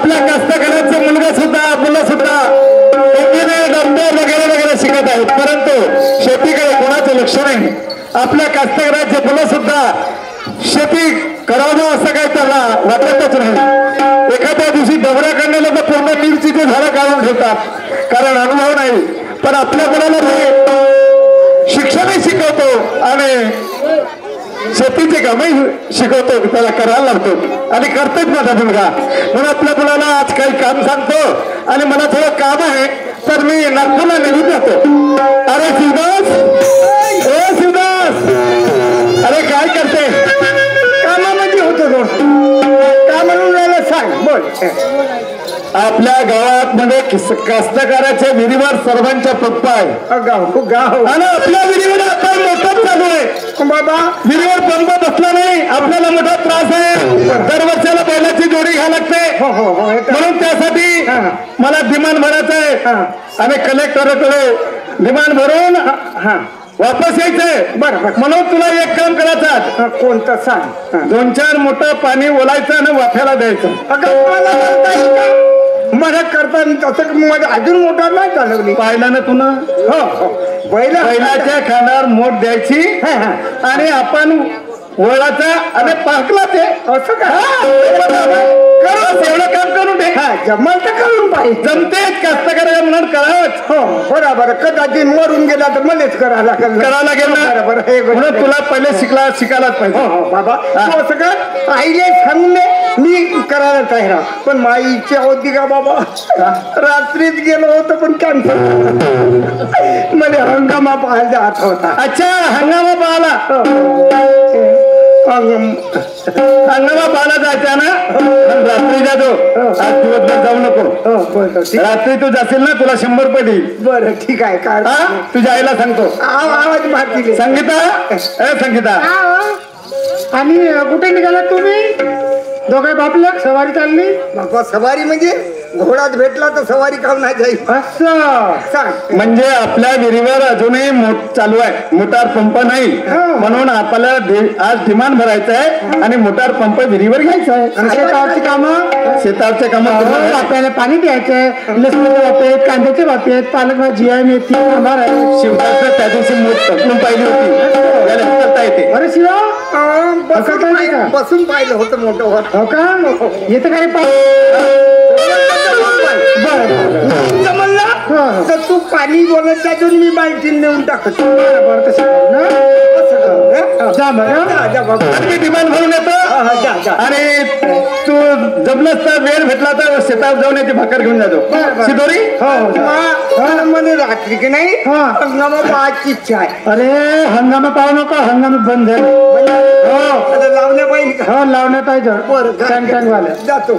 आपल्या कास्तकाराचा मुलगा सुद्धा मुलं सुद्धा डॉक्टर वगैरे वगैरे शिकत आहेत, परंतु शेतीकडे कोणाचं लक्ष नाही. आपल्या कास्तकाराचे मुलं सुद्धा शेती करावं असं काही त्याला वाटतच नाही. एखाद्या दिवशी दौरा करण्याला तर पूर्ण मिरचीचे झाडं काढून ठेवतात, कारण अनुभव नाही. पण आपल्या मुलाला मी शिक्षणही शिकवतो आणि शेतीचे कामही शिकवतो, त्याला करायला लावतो आणि करतोच माझा मुलगा. म्हणून आपल्या मुलाला आज काही काम सांगतो आणि मला थोडं काम आहे तर मी नागपूरला निघून जातो. अरे शिवदास, ए शिवदास, अरे काय करते? कामामध्ये होतो का म्हणून राहिला सांग बोल. आपल्या गावात मध्ये कास्तकाराच्या विहिरीवर सर्वांच्या पप्पा आहे. गाव आणि आपल्या विहिरीवर आता मोठं चालू आहे बाबा. विहिरीवर पंप बसला नाही, आपल्याला मोठा त्रास आहे. दरवर्षाला बैलाची जोडी घ्यावी लागते, म्हणून त्यासाठी मला डिमांड भरायचं आहे आणि कलेक्टरकडे डिमांड भरून वापस यायचंय. बरं, म्हणून तुला एक काम करायचं. कोणतं सांग. 2-4 मोठं पाणी ओलायचं आणि वाफ्याला द्यायचं. मला करता तसं माझं अजून मोठा नाही चालवली. पाहिलं ना तुला? हो, बैलाच्या खांद्यावर मोठ द्यायची आणि आपण वळाचा आणि पाकला ते असं का एवढं काम करून दे. जमाल तर करून पाहिजे. जमतेच कास्तकाराला म्हणून करावंच. हो बरोबर. कदाचित मरून गेला तर मलाच करावं लागेल ना. म्हणून तुला पहिले शिकायलाच पाहिजे. हो बाबा, असं का आईले सांगून दे, मी करायला तयार. पण माझी इच्छा होती का बाबा, रात्रीच गेलो होतो पण कॅन्सल. मला हंगामा पाहायला जात होता. अच्छा, हंगामा पाहाला हंगामा पाहायला जायचा ना. रात्री जातो, आज दिवसभर जाऊ नको. रात्री तू जाशील ना, तुला 100 रुपये देईल. बरं ठीक आहे. काय तुझ्या आईला सांगतो. आवाज मारती संगीता, संगीता. आणि कुठे निघाला तुम्ही दोघे बापल्या? सवारी चालली बाबा. सवारी म्हणजे घोडात भेटला तर सवारी काम नाही जाईल असं सांग. म्हणजे आपल्या विहिरीवर अजूनही चालू आहे, मोटार पंप नाही, म्हणून आपल्याला आज डिमांड भरायचं आहे आणि मोटार पंप विहिरीवर घ्यायचा आहे. शेतावरची कामं, शेतावरचे कामं आपल्याला पाणी द्यायचंय. लसणाचे वापे आहेत, कांद्याचे वापे आहेत, पालक भाजी आहे, मेथी सांबार आहे. शिवरात्र त्या दिवशी मोठ पाहिली होती, याला करता येते. अरे शिवा, बसून पाहिलं होतं मोठं होत. हो का? येतं काय म्हणला तर तू पाणी बोलत जाऊन मी बाल्टीन नेऊन टाकत. मी डिमांड भरून येतो आणि तू जमलंच तर वेळ भेटला तर शेतात जाऊन याची भाकर घेऊन जातो. शिदोरी मला रात्री की नाही हंगामा पाहायची इच्छा आहे. अरे हंगामा पाहू नको, हंगामा बंद आहे. हो लावण्या पाहिजे. हो लावण्या पाहिजे. टँग टँग वाले जातो.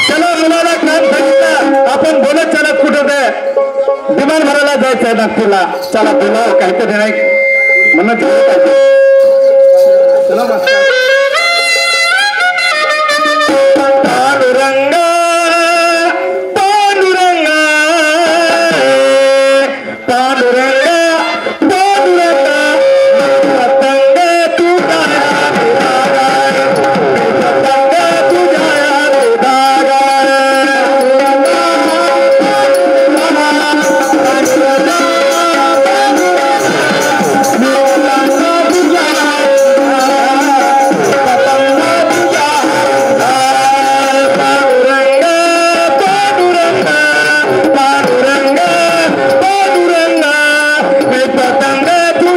चला मुलाला काम सांगितलं, आपण बोलत चला कुठं ते विमान भरायला जायचंय नागपूरला. चला बोला काहीतरी नाही म्हणत पांडुरंगा पांडुरंगा पांडुरंगा पांडुरंगा पतंग तू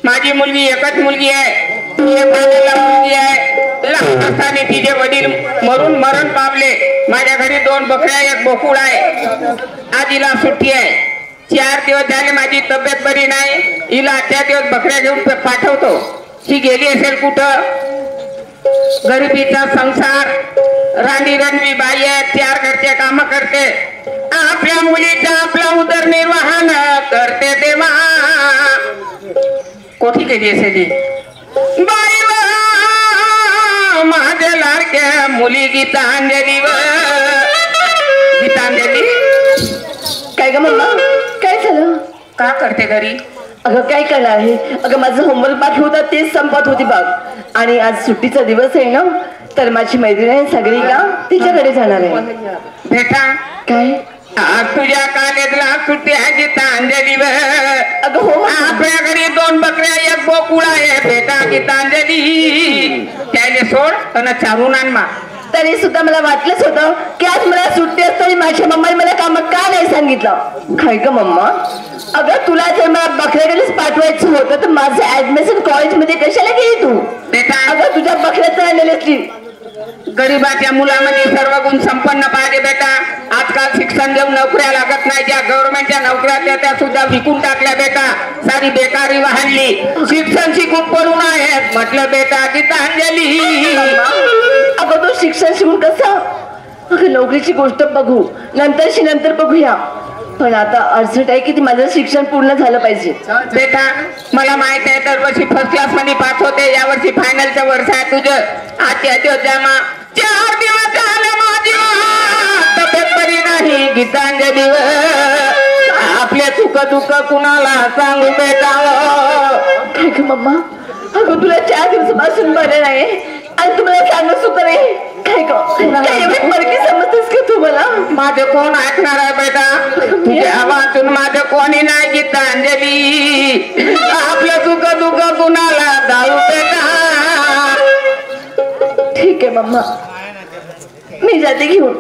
माझी मुलगी एकच मुलगी आहे, एक महिन्याला मुलगी आहे. लहान असताना तिचे वडील मरण पावले. माझ्या घरी 2 बकऱ्या, 1 बोकुड आहे. आज हिला सुट्टी आहे. 4 दिवस झाले माझी तब्येत बरी नाही. हिला 8 दिवस बकऱ्या घेऊन पाठवतो. ती गेली असेल कुठं. गरिबीचा संसार, राणी रणवी बाई आहे, 4 घरचे काम करते, आपल्या मुलीचा आपला उदरनिर्वाहन करते देवा. कोठी केली असे ती बाई माझ्या लाडक्या मुली गीतांजली गीतांजली. काय ग मम्मा, काय झालं? का करते घरी? अगं काय करणार आहे, अगं माझं होमवर्क बाकी होता तेच संपत होती बघ. आणि आज सुट्टीचा दिवस आहे ना, तर माझी मैत्रीण सगळी का तिच्याकडे जाणार आहे. बेटा काय? आज तुझ्या कॉलेजला सुट्टी आहे गीतांजली. अगं हो. आपल्या घरी 2 बकऱ्या 1 बोकुळा आहे बेटा गीतांजली. त्याने सोड आणि चारून आण मा. तरी सुद्धा मला वाटलंच होतं की आज मला सुट्टी असताना माझ्या मम्माने मला काम का नाही सांगितलं. काय ग मम्मा, अगं तुला जर मला बकऱ्याकडेच पाठवायचं होतं तर माझं ऍडमिशन कॉलेजमध्ये कशाला गेली तू? बेटा अगं तुझ्या बकऱ्यात आणलेली असली. गरीबाच्या मुलामध्ये सर्व गुण संपन्न पाहिजे बेटा. आजकाल शिक्षण देऊन नोकऱ्या लागत नाही. ज्या गव्हर्नमेंटच्या नोकऱ्या त्या सुद्धा विकून टाकल्या बेटा. सारी बेकारी वाढली. शिक्षण शिकून पडून आहेत म्हटलं बेटा गीतांजली. अगं तू शिक्षण शिकून कसं? अगं नोकरीची गोष्ट बघू नंतर बघूया, पण आता अडचण आहे की ती माझं शिक्षण पूर्ण झालं पाहिजे. बेटा मला माहित आहे दरवर्षी फर्स्ट क्लास मध्ये पास होते, यावर्षी फायनलचं वर्ष आहे तुझं. आजच्या दिवसामा 4 दिवस झाले माझी तब्येत बरी नाही गीतांजली. आपले चुक कुणाला सांगू बेटा? काय ग मम्मा, अगं तुला 4 दिवसापासून बरं नाही आणि तुम्हाला सांगत सुद्धा नाही. काय ग एवढी फरकी समजतेस का तू मला? माझं कोण ऐकणार आहे बेटा? तुझ्या वाचून माझं कोणी नाही गीतांजली. आपलं चुक कुणाला दारू बेटा? ठीक आहे मम्मा, मी जाते घेऊन,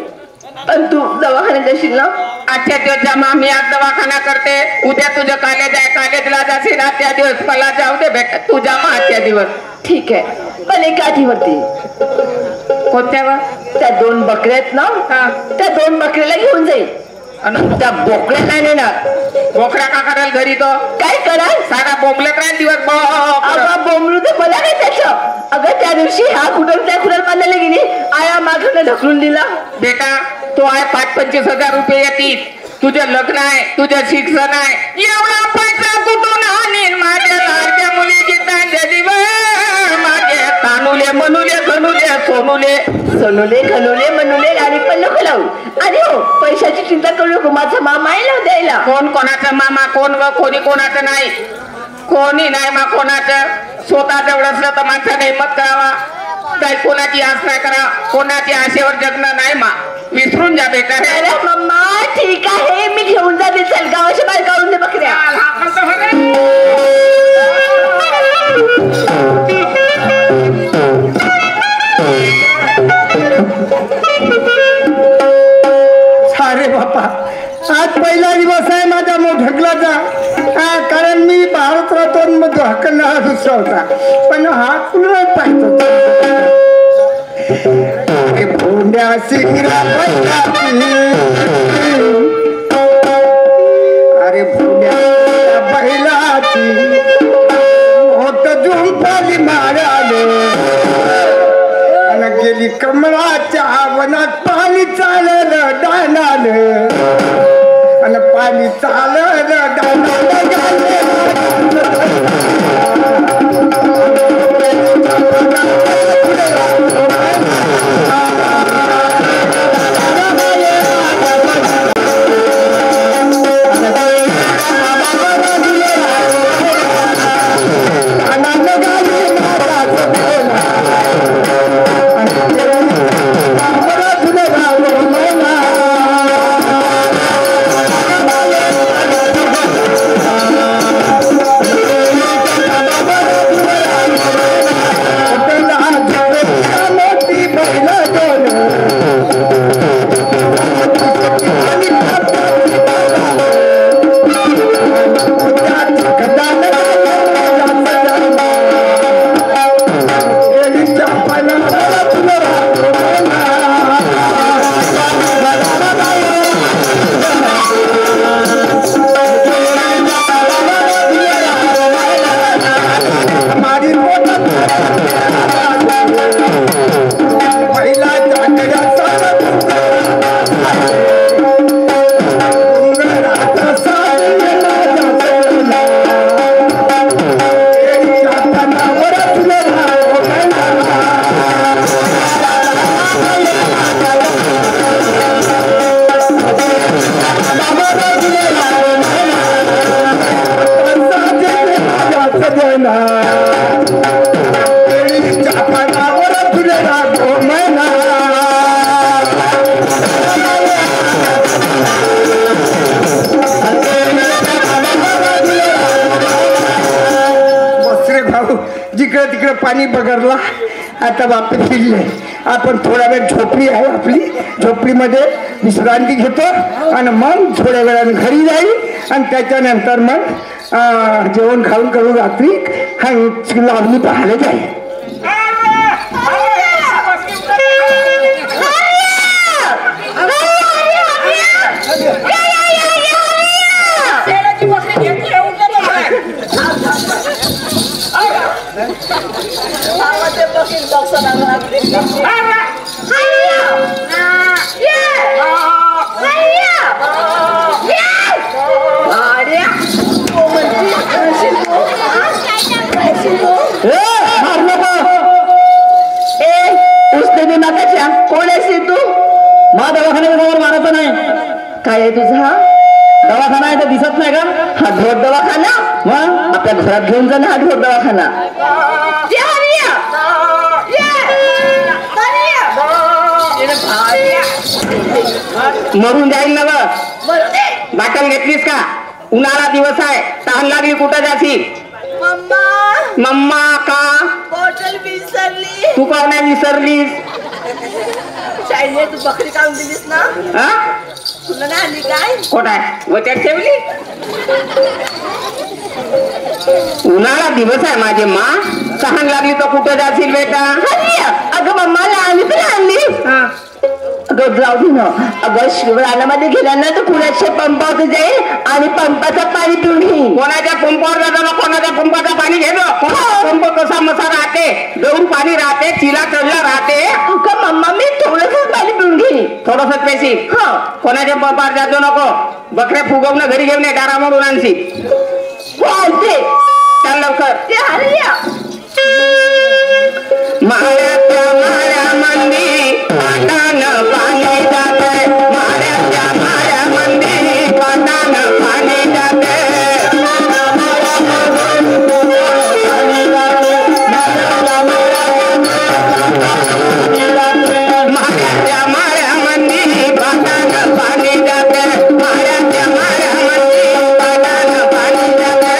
पण तू दवाखान्यात जाशील ना? आजच्या दिवस मी आज दवाखाना करते, उद्या तुझं कॉलेज आहे, कॉलेजला जाशील. आजच्या दिवस मला जाऊ दे बेटा, तू जा मग आजच्या दिवस. ठीक आहे, पण एका आठवरती. कोणत्यावर? त्या 2 बकऱ्या आहेत ना, त्या 2 बकऱ्याला घेऊन जाईल. त्या बोकड्या नाही नेणार. बोकड्या का कराल घरी? तो काय कराल? सारा बोंबलत राहील दिवस. अगं बोंबलू तर मला काय त्याचं. अगं त्या दिवशी हा कुठं त्या कुणाला बांधायला गेली, आया मागं ढकलून दिला. बेटा तो आहे 5-25 हजार रुपये येतील. तुझं लग्न आहे, तुझं शिक्षण आहे, एवढा पैसा कुठून आणीन माझ्या लाडक्या मुली गीतांजली? माझे तानुले मनुले खनुले सोनुले खनुले मनुले गाडी पण नको लावू. आणि हो पैशाची चिंता करू नको, माझा मामा आहे ना द्यायला. कोण कोणाचा मामा, कोण व कोणी कोणाचं नाही. कोणी नाही मा कोणाचं. स्वतः जवळ असलं तर माणसाने हिंमत करावा. काही कोणाची आस नाही करा. कोणाची आशेवर जगणं नाही मा. विसरून जा बेटा. अरे मम्मा ठीक आहे, मी घेऊन जाते. चल गावाच्या बाहेर काढून दे बकऱ्या. अरे बापा, आज पहिला दिवस आहे माझ्या ढकलाचा. कारण मी भारत रत्न हक्कना हा दुसरा होता, पण हा कुणाला पाहिजे. भोंड्या सिंगरा अरे भोंड्या बैलाची होत झुंपाली माराले आणि गेली कमळाच्या वनात. पाणी चाललं डानालं आणि पाणी चाललं डानालं गाले. देना केळीच्या पानावर फुलला गोमना रे भाऊ जिकडे तिकडे पाणी बगरला आता बापरे फिरले आपण थोडा वेळ झोपडी आहे आपली झोपडीमध्ये विश्रांती घेतो आणि मग थोड्या वेळाने घरी जाईल आणि त्याच्यानंतर मग जेवण खाऊन करून रात्री हा लावणी पाहायला जाईल कोण आहेस तू मा दवाखान्याच्या मारायचं नाही काय आहे तुझा दवाखाना आहे तर दिसत नाही का हा ढोर दवाखाना मग आपल्या घरात घेऊन जा ना हा ढोर दवाखाना मरून जाईल ना ग बाटल घेतलीस का उन्हाळा दिवस आहे तहान लागली कुठं जाशील मम्मा का बॉटल विसरली तू का नाही विसरलीस शाईने तू बकरी काढून दिलीस ना हा तुला नाही आली काय कोण आहे वच्यात ठेवली उन्हाळा दिवस आहे माझे मा तहान लागली तर कुठं जाशील बेटा अगं मम्माला आणली तर आणली अगं जाऊ दे ना अगं शिवरानामध्ये गेल्यानं तर कुणाच्या पंपावर जाईल आणि पंपाचं पाणी पिऊन घेईन कोणाच्या पंपावर जातो ना कोणाच्या पंपाचं पाणी घेतो पंप कसा मसा राहते दौड पाणी राहते चिला चढला राहते अगं मम्मा मी थोडंसं पाणी पिऊन घेईन थोडस पेशी कोणाच्या पंपावर जातो नको बकऱ्या फुगवणं घरी घेऊन दारा म्हणून आणशी चालते चाल लवकर ते हरिया माळ्याच्या माळ्यामंदी पाटानं पाणी जाते माळ्याच्या माळ्यामंदी पाटानं पाणी जाते माळ्याच्या माळ्यामंदी पाटानं पाणी जाते माळ्याच्या माळ्यामंदी पाटानं पाणी जाते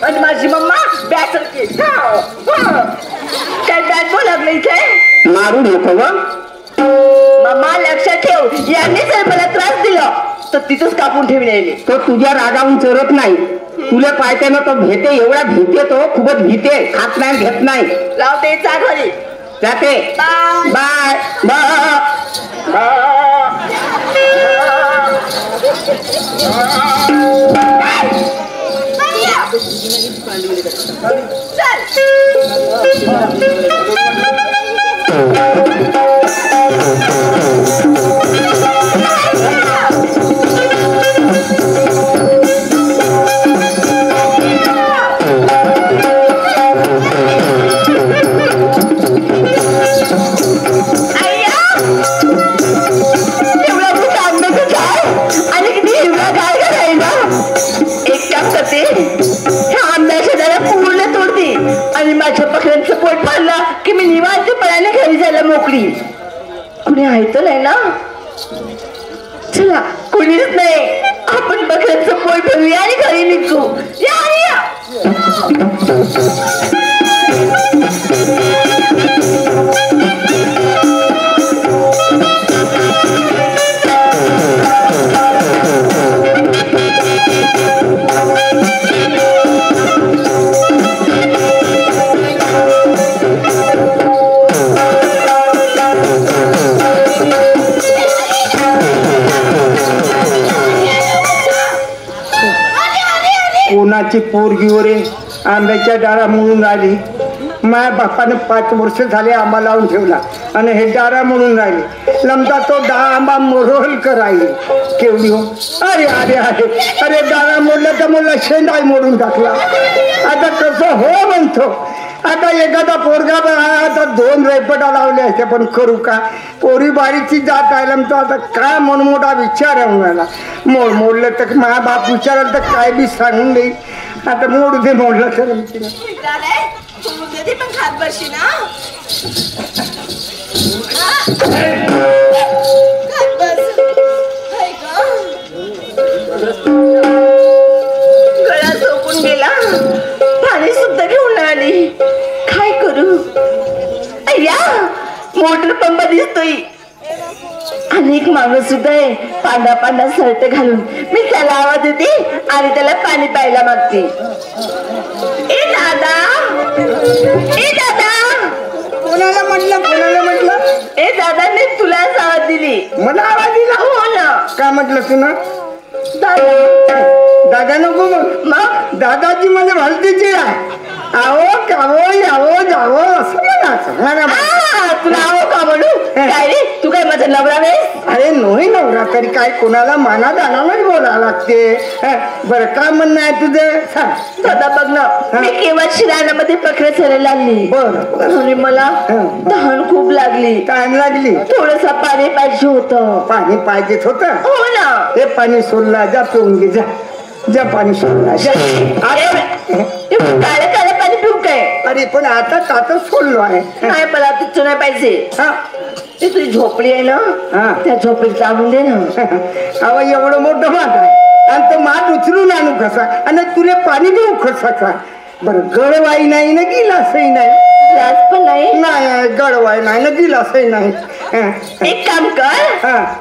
आणि माझी मम्मा बॅट काय बॅट बोल लागलं इथे मारू नको ग मम्मा लक्षात ठेव यांनी जर मला त्रास दिला तर तिथंच कापून ठेवले तो तुझ्या रागावून चरत नाही तुला पाहते ना तो भेटे एवढा भीते तो खूपच भीते खात नाही घेत नाही लावते चा घरी जाते बाय पूर्ण तोड आपली. कुणी आहे तर नाही ना? चला, कोणीच नाही. आपण बकऱ्यांचं पोळ ठेवूया आणि घरी निघू. या या. कोणाची पोरगी वरे आंब्याच्या डाळा म्हणून राहिली. माझ्या बापाने 5 वर्ष झाले आंबा लावून ठेवला आणि हे डाळा म्हणून राहिले. लमता तो डाळा आंबा मोरोल करायली केवढी हो. अरे अरे अरे अरे डाळा मोडला तर मला शेंडाई मोडून टाकला. आता कसं हो म्हणतो. आता एखादा पोरगा आता 2 रेपटा लावले असते पण करू का. पोरी बारीची जात आहे लमतो. आता काय म्हणून मोठा विचार आहे म्हणाला. मोडलं तर माझा बाप विचाराल तर काय बी सांगून देईल. आता मोडू दे मोडलं तर पण खात बसशी ना. गळा झोपून गेला. पाणी सुद्धा घेऊन आली. काय करू. अय्या मोटर पंप दिसतोय. अनेक माणूस सुद्धा आहे पांढरा पांढरा शर्ट घालून. मी त्याला आवाज देते आणि त्याला पाणी प्यायला मागते. ए दादा, ए दादा. कोणाला म्हटलं ए दादा, मी तुलाच आवाज दिली. मला आवाज दिला. हो ना. काय म्हटलं तू ना. दादा नको मग दादाजी मला भलतीची आहे. आवो कावो यावो जावो असं म्हणा. तुला आवो का म्हणू. काय रे तू काय माझा नवरा नाही. अरे नोही नवरा तरी काय कोणाला माना दानालाच बोलावं लागते. बरं काय म्हणणं आहे तुझं सांग. दादा बघ ना, मी केव्हा शिराण्यामध्ये बकऱ्या चरायला लागली. बरं आणि मला तहान खूप लागली. टाइम लागली. थोडस पाणी पाहिजे होतं. पाणी पाहिजेच होत. हो ना. ते पाणी सोडला जा पिऊन घे जा पाणी सोडला जा. काळे काळे पाणी पिऊ काय. अरे पण आता तातच सोडलो आहे. नाही मला तिथं नाही पाहिजे. हा ती तुझी झोपडी आहे ना. त्या झोपडीत आणून दे ना. अहो एवढं मोठं माठ आहे आणि तो माठ उचलून आणू कसा आणि तुला पाणी देऊ कसा. बरं गडवाई नाही ना गिलासही नाही. ग्लास पण नाही गडवाई नाही ना गिलासही नाही. एक काम कर.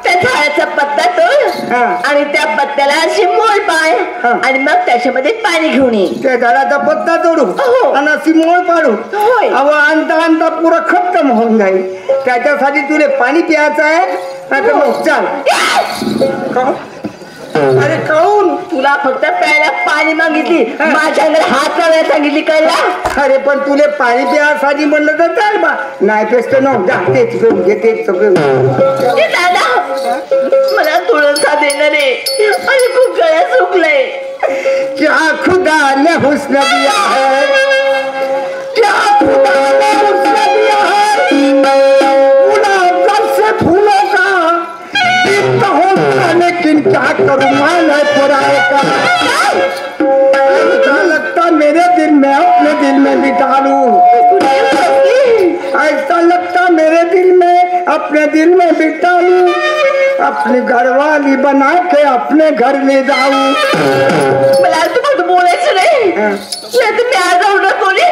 त्या झाडाचा पत्ता तोड आणि त्या पत्त्याला अशी मोड पाड आणि मग त्याच्यामध्ये पाणी घेऊन ये. त्या झाडाचा पत्ता तोडू आणि अशी मोळ पाडू. अहो आणता आणता पुरा खत्म होऊन जाईल. त्याच्यासाठी तुला पाणी प्यायचं आहे. आता मग चाल. अरे काऊन तुला फक्त प्यायला पाणी मागितली. माझ्याकडे हात लावायला सांगितली कळला. अरे पण तुले पाणी प्यायसाठी म्हणलं तर चाल बा. नाही पेस्ट न तेच पिऊन घे तेच पिऊन. दादा मला थोडंसा देणार रे. आणि खूप गळा सुकलाय. क्या खुदा ने हुस्न दिया है. क्या खुदा ने हुस्न दिया है. गुलाब से फूलों का दीप्त होता लेकिन क्या करूँ मैं पुराए का. ऐसा लगता मेरे दिल में अपने दिल में बिठा लूं. ऐसा लगता मेरे दिल में अपने दिल में बिठा लूं. अपनी घरवाली बना के अपने घर ले जाऊं. मला तुम्हाला बोलायचं नाही. नाही तर मी आज जाऊन कोणी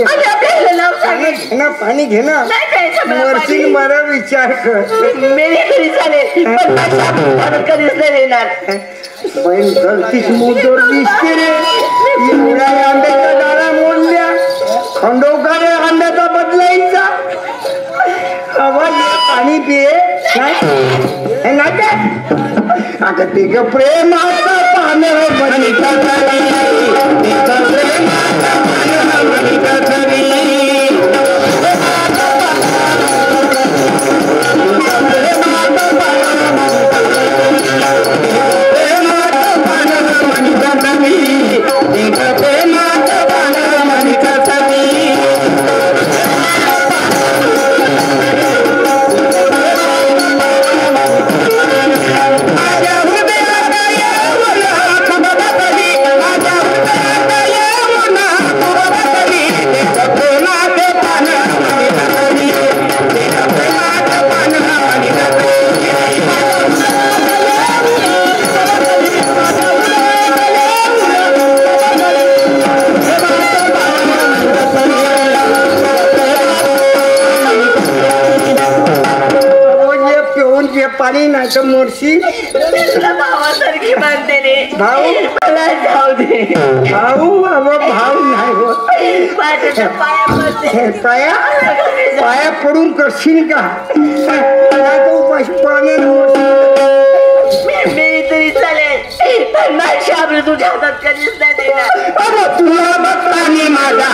आणि आपल्याला नाव सांगेल. ना पाणी घे ना. नाही प्यायचं मला वरती पाणी. बरं विचार कर. मेरी घरी चालेल पण माझ्या कधीच नाही येणार. बहीण गलतीच मुद्दोर दिसते रे. एवढ्या आंब्याच्या डाळा मोडल्या. खंडोकार आंब्याचा बदलायचा. आवाज पाणी पिये नाही काय. अगं ते ग प्रेमाचा पान पाणी नाही तर मोरशी तुला भावासारखी मानते रे. भाऊ मला जाऊ दे. भाऊ अगं भाऊ नाही हो. माझ्या पाया पडते. हे पाया पडून करशील का उपाशी पाण्यानं मी तरी चालेल पण माझी आबरू तुझ्या हातात कधीच नाही देणार. तुला बघतानी माझा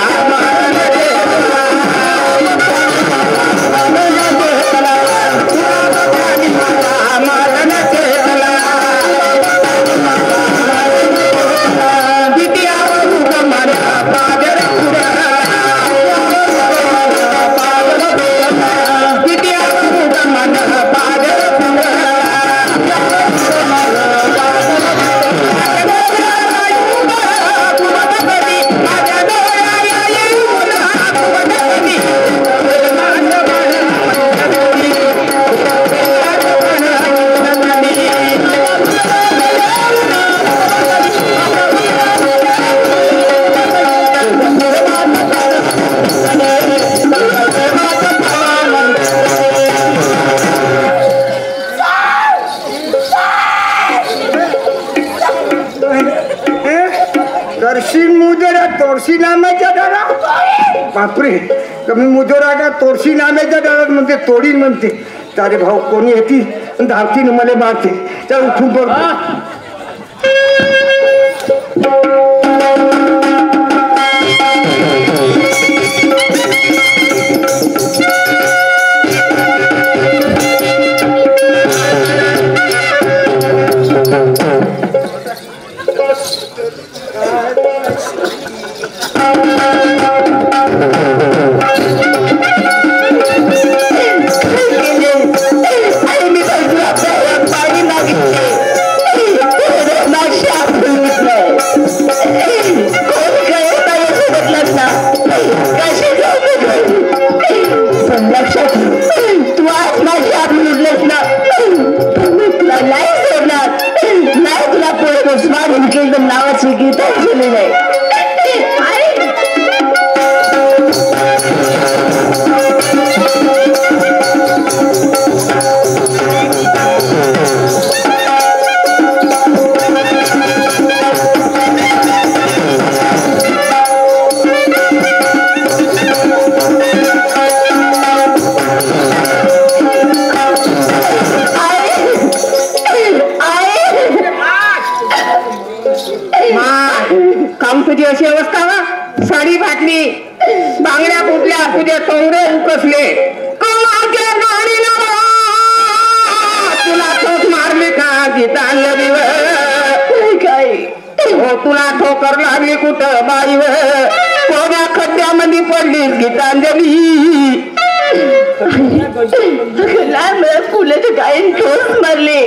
तोरशी नाम्याच्या दारात बापरे कमी मुजोरा का तोरशी नाम्याच्या दारात म्हणते तोडीन म्हणते तारे भाऊ कोणी येते धावतीन मला मारते त्या उठून पडतो. नावाची गीतांजली नाही. तुझी अशी अवस्था वा साडी फाटली बांगड्या फुटल्या तुझे तोंडे उकसले तुला ठोक मारली का गीतांजली काय हो तुला ठोकर लागली कुठं बाई कोण्या खड्ड्यामध्ये पडलीस गीतांजली फुलाचे गायन ठोस मारले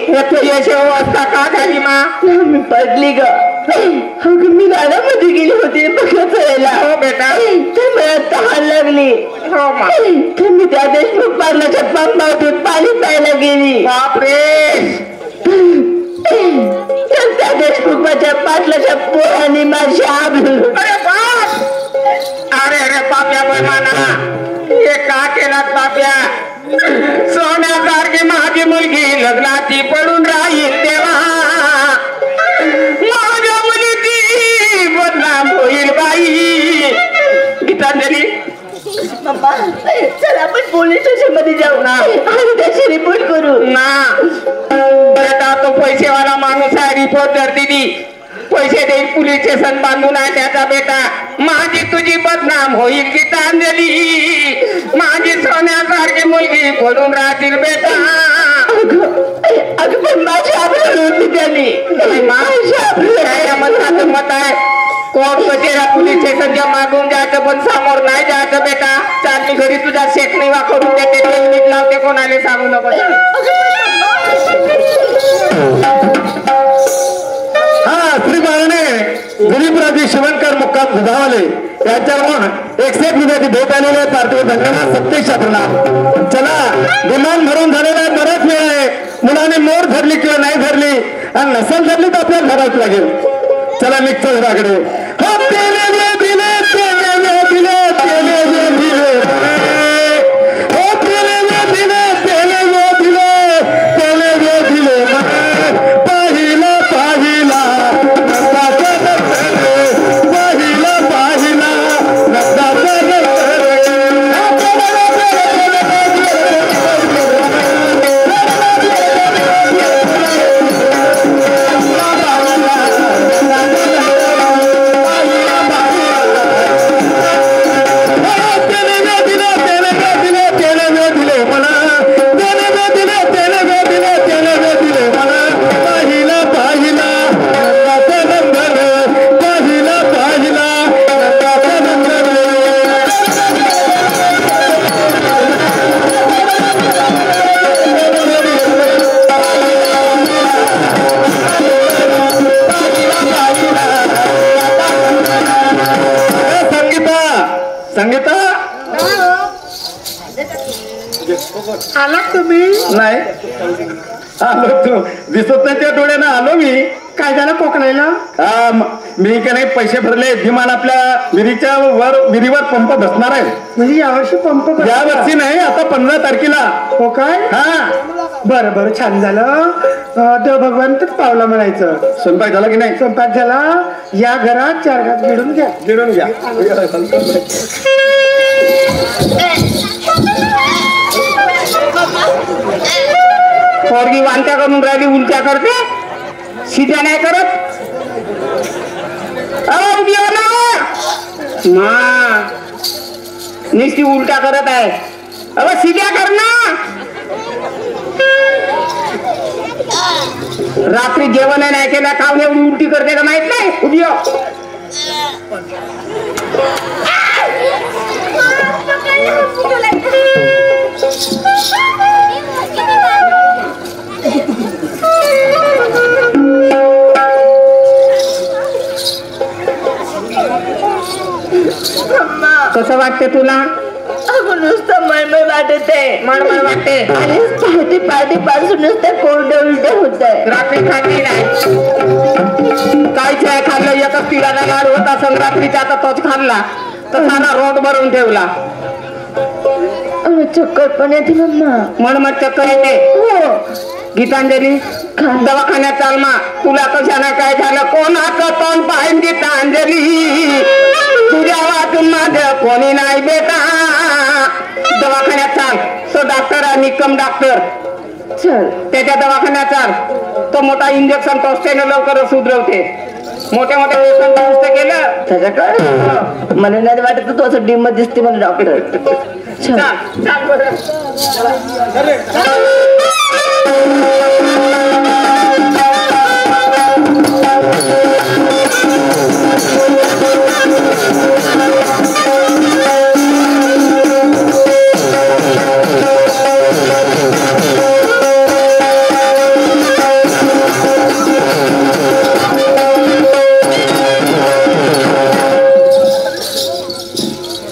यशी अवस्था का झाली मा मी पडली ग. मी रानामध्ये गेली होती बघत राहायला. हो बेटा तर मला तहान लागली. हो मा तर मी त्या देशमुख पार्लाच्या पंपावरून पाणी प्यायला गेली. बापरे तर त्या देशमुखाच्या पाटलाच्या पोराने माझी आबरू. अरे बाप अरे अरे पाप्या बैमाना हे का केलात पाप्या सोन्यासारखी माझी मुलगी लग्नाची पडून राहील तेव्हा माझ्या मुलीची बदनाम होईल बाई. गीतांजली मम्मा चल आपण पोलीस स्टेशन मध्ये जाऊ ना आणि त्याची रिपोर्ट करू ना. बेटा तो पैसेवाला माणूस आहे रिपोर्ट जर दिली पैसे देईल पोलीस स्टेशन बांधून आहे त्याचा बेटा माझी तुझी बदनाम होईल गीतांजली माझी सोन्यासारखी मुलगी पडून राहतील बेटा. अगं पण माझी आबरू होती त्यांनी माझं मत आहे कोर्ट कचेरा पोलीस स्टेशनच्या मागून जायचं पण समोर नाही जायचं बेटा. चालली घरी तुझा शेक निवा करून देते तेल मीठ लावते कोणाला सांगू नको. हा श्री बाळाने गरीबराजी शिवणकर मुक्काम दुधावाले यांच्याकडून 101 रुपयाची भेट आलेली आहे. पार्थिव धन्यवाद सत्तेश प्रणाम. चला विमान भरून झालेला आहे बराच वेळ आहे. मुलाने मोर धरली किंवा नाही धरली आणि नसल धरली तर आपल्याला धरावच लागेल. चला निघतो घराकडे. हो तेले दिले तेले दिले तेले दिले हो तेले दिले तेले दिले तेले संगीता आला तुम्ही? नाही आलो तू दिसत नाही त्या डोळ्यानं आलो मी. काय झालं कोकणाला? मी का नाही पैसे भरले विमान आपल्या विहिरीवर पंप बसणार आहे. म्हणजे यावर्षी पंप बसला? या वर्षी नाही आता 15 तारखेला. हो काय? हा बरं बरं छान झालं. देव भगवंतच पावला म्हणायचं. स्वयंपाक झाला की नाही? स्वयंपाक झाला. या घरात 4 घास गिळून घ्या. गिळून घ्या. पोरगी वांत्या करून राहिली, उलट्या करते, सीध्या नाही करत. उभी हो ना मा, नुसती उलट्या करत आहे. सीध्या कर ना. रात्री जेवण नाही केलं, खाऊन एवढी उलटी करते का माहित नाही. उभी हो. कसं वाटते तुला? अगं नुसतं मळमळ वाटते. मळमळ वाटते आणि पहाटे पहाटे पासून नुसतं कोरडे उलटे होत आहे. रात्री खाल्ली नाही काहीच आहे खाल्लं. एकच पिढ्याला लाड होता संक्रांतीचा, आता तोच खाल्ला तर सारा रोड भरून ठेवला. चक्कर पण येते मम्मा. मळमळ चक्कर येते. हो. गीतांजली दवाखान्यात चाल मा. तुला कशाला काय झालं? कोणाचं तोंड पाहिन गीतांजली, तुझ्या वाचून माझं कोणी नाही बेटा. दवाखान्यात चाल. तो डॉक्टर आहे निकम डॉक्टर, चल त्याच्या दवाखान्यात चाल. तो मोठा इंजेक्शन टोचतेने लवकर सुधरवते. मोठ्या मोठ्या पेशंट नुसतं गेलं त्याच्याकडे मला नाही वाटत तू असं डिम दिसते मला डॉक्टर. चल चाल चाल बरं.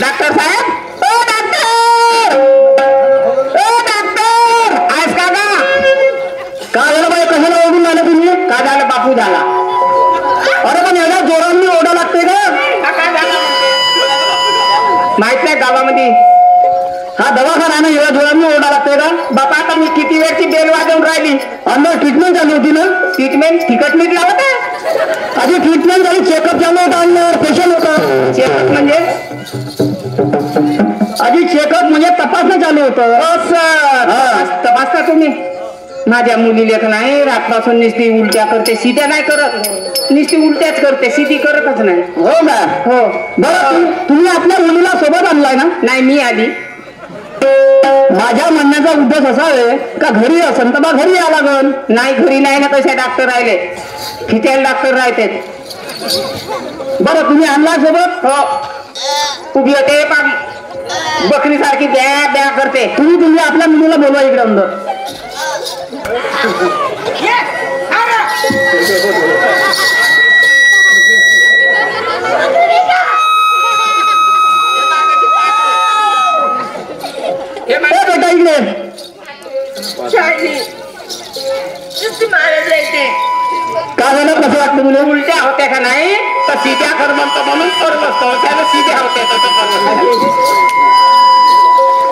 डॉक्टर साहेब, ओ डॉक्टर, ओ डॉक्टर, आहेस का गा? का झालं बाई? कशाला ओढून आले तुम्ही? काय झालं? बापू झाला. अरे पण एवढ्या जोरांनी ओढा लागते का? हा काय झालं माहित नाही गावामध्ये? हा दवाखाना आहे ना, एवढ्या जोरांनी ओढा लागते का? बापा आता मी किती वेळची बेल वाजवून राहिली. अंदर ट्रीटमेंट चालू होती ना? ट्रीटमेंट तिकट मीठ लावत आहे. आधी ट्रीटमेंट झाली, चेकअप चालू होता, अंदर पेशंट होता. चेकअप म्हणजे? आधी चेकअप म्हणजे तपासणं चालू होतं. तपासता तुम्ही? माझ्या मुलीला का नाही रातपासून नुसती उलट्या करते, सीध्या नाही करत. नुसती उलट्याच करते, सीधी करतच नाही. हो का? हो. बरं तुम्ही आपल्या मुलीला सोबत आणलाय ना? नाही मी आली. माझ्या म्हणण्याचा उद्देश असा आहे का घरी असेल तर बा घरी या लागल. नाही घरी नाही ना, तसे डॉक्टर राहिले, फिटेल डॉक्टर राहते. बरं तुम्ही आणला सोबत? हो. उभी होते बकरी सारखी ब्या ब्या करते. तुम्ही आपल्या मुलीला बोलवा इकडे अंदर. बेटा इकडे. का झालं? कसं वाटतं तुला? उलट्या होत्या का नाही तर सीध्या कर म्हणतो म्हणून कर बसतो. त्याला सीध्या होत्या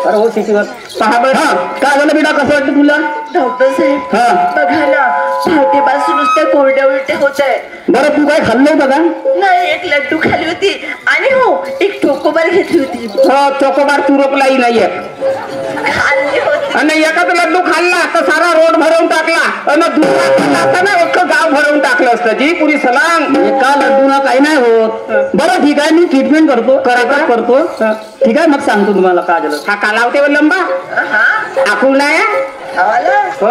अरे हो सीटीवर. पहा बरं. हा काय झालं बेटा? कसं वाटतं तुला? डॉक्टर साहेब हा बघा ना, पहाटेपासून नुसत्या कोरड्या उलटे होत आहे. बरं तू काय खाल्लं होतं का? नाही, एक लड्डू खाली होती आणि हो एक चोकोबार घेतली होती. हो चोकोबार तुरपलाही नाहीये. खाल्ली होती. आणि एकच लड्डू खाल्ला तर सारा रोड भरवून टाकला आणि दुसरा ना अख्खं गाव भरवून टाकलं असतं. जी पुरी सलाम. एका लड्डूला काही नाही होत. बरं ठीक आहे, मी ट्रीटमेंट करतो. करतो ठीक आहे. मग सांगतो तुम्हाला काय झालं. हा का लावते व लंबा आखून नाही हो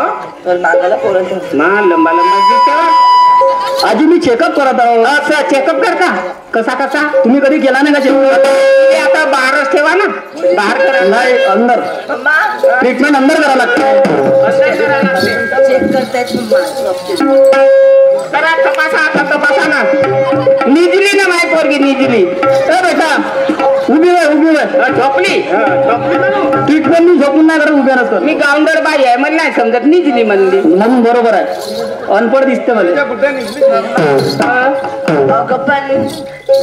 मागाला पोरं ना लंबा लंबा दिसते वा. आजी मी चेकअप करत आहो. असं चेकअप करता? कसा कसा? तुम्ही कधी केला नाही का चेकअप? ते आता बाहेरच ठेवा ना, बाहेर करा. नाही अंदर ट्रीटमेंट अंदर करावं लागतं. असं करावं लागते. चेक करतायत करा तपासा आता तपासा ना. निजली ना माय पोरगी निजली. बेटा उभी चालू आहे झोपली ट्रीटमेंट मी झोपून नाही करत उभ्यानच कर मी गावंडर बाई आहे मला नाही समजत निजली म्हणली म्हणून बरोबर आहे अनपड दिसते मला अगं पण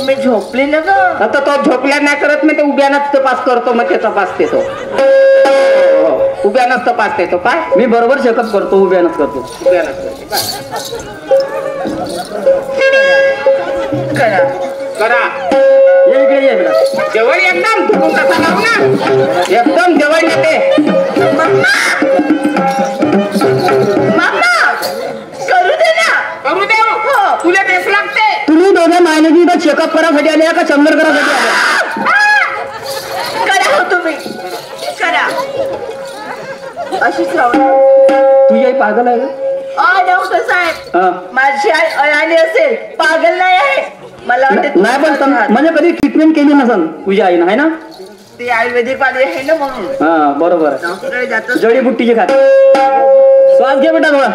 मी झोपली ना ग. आता तो झोपल्या नाही करत मी ते उभ्यानच तपास करतो मग ते तपासते तो उभ्यानच तपासते तो काय मी बरोबर चेकअप करतो उभ्यानच करतो करा करा ये इकडे ये बेटा जवळ एकदम तुटून कसा लावू ना एकदम जवळ येते मामा करू दे ना. करू दे हो. तुला बेस लागते तुम्ही दोघे महिन्याची इथं चेकअप करायसाठी आले का शंभर करायसाठी आले करा हो तुम्ही करा अशीच राहू. तुझी आई पागल आहे का डॉक्टर साहेब हा. माझी आई अळाणी असेल पागल नाही आहे मला वाटत नाही पण म्हणजे कधी ट्रीटमेंट केली नसन तुझ्या आईनं आहे ना ती आयुर्वेदिक वाली आहे ना म्हणून हा बरोबर आहे डॉक्टरकडे जातो. जडीबुट्टीचे खाते श्वास घे बेटा थोडा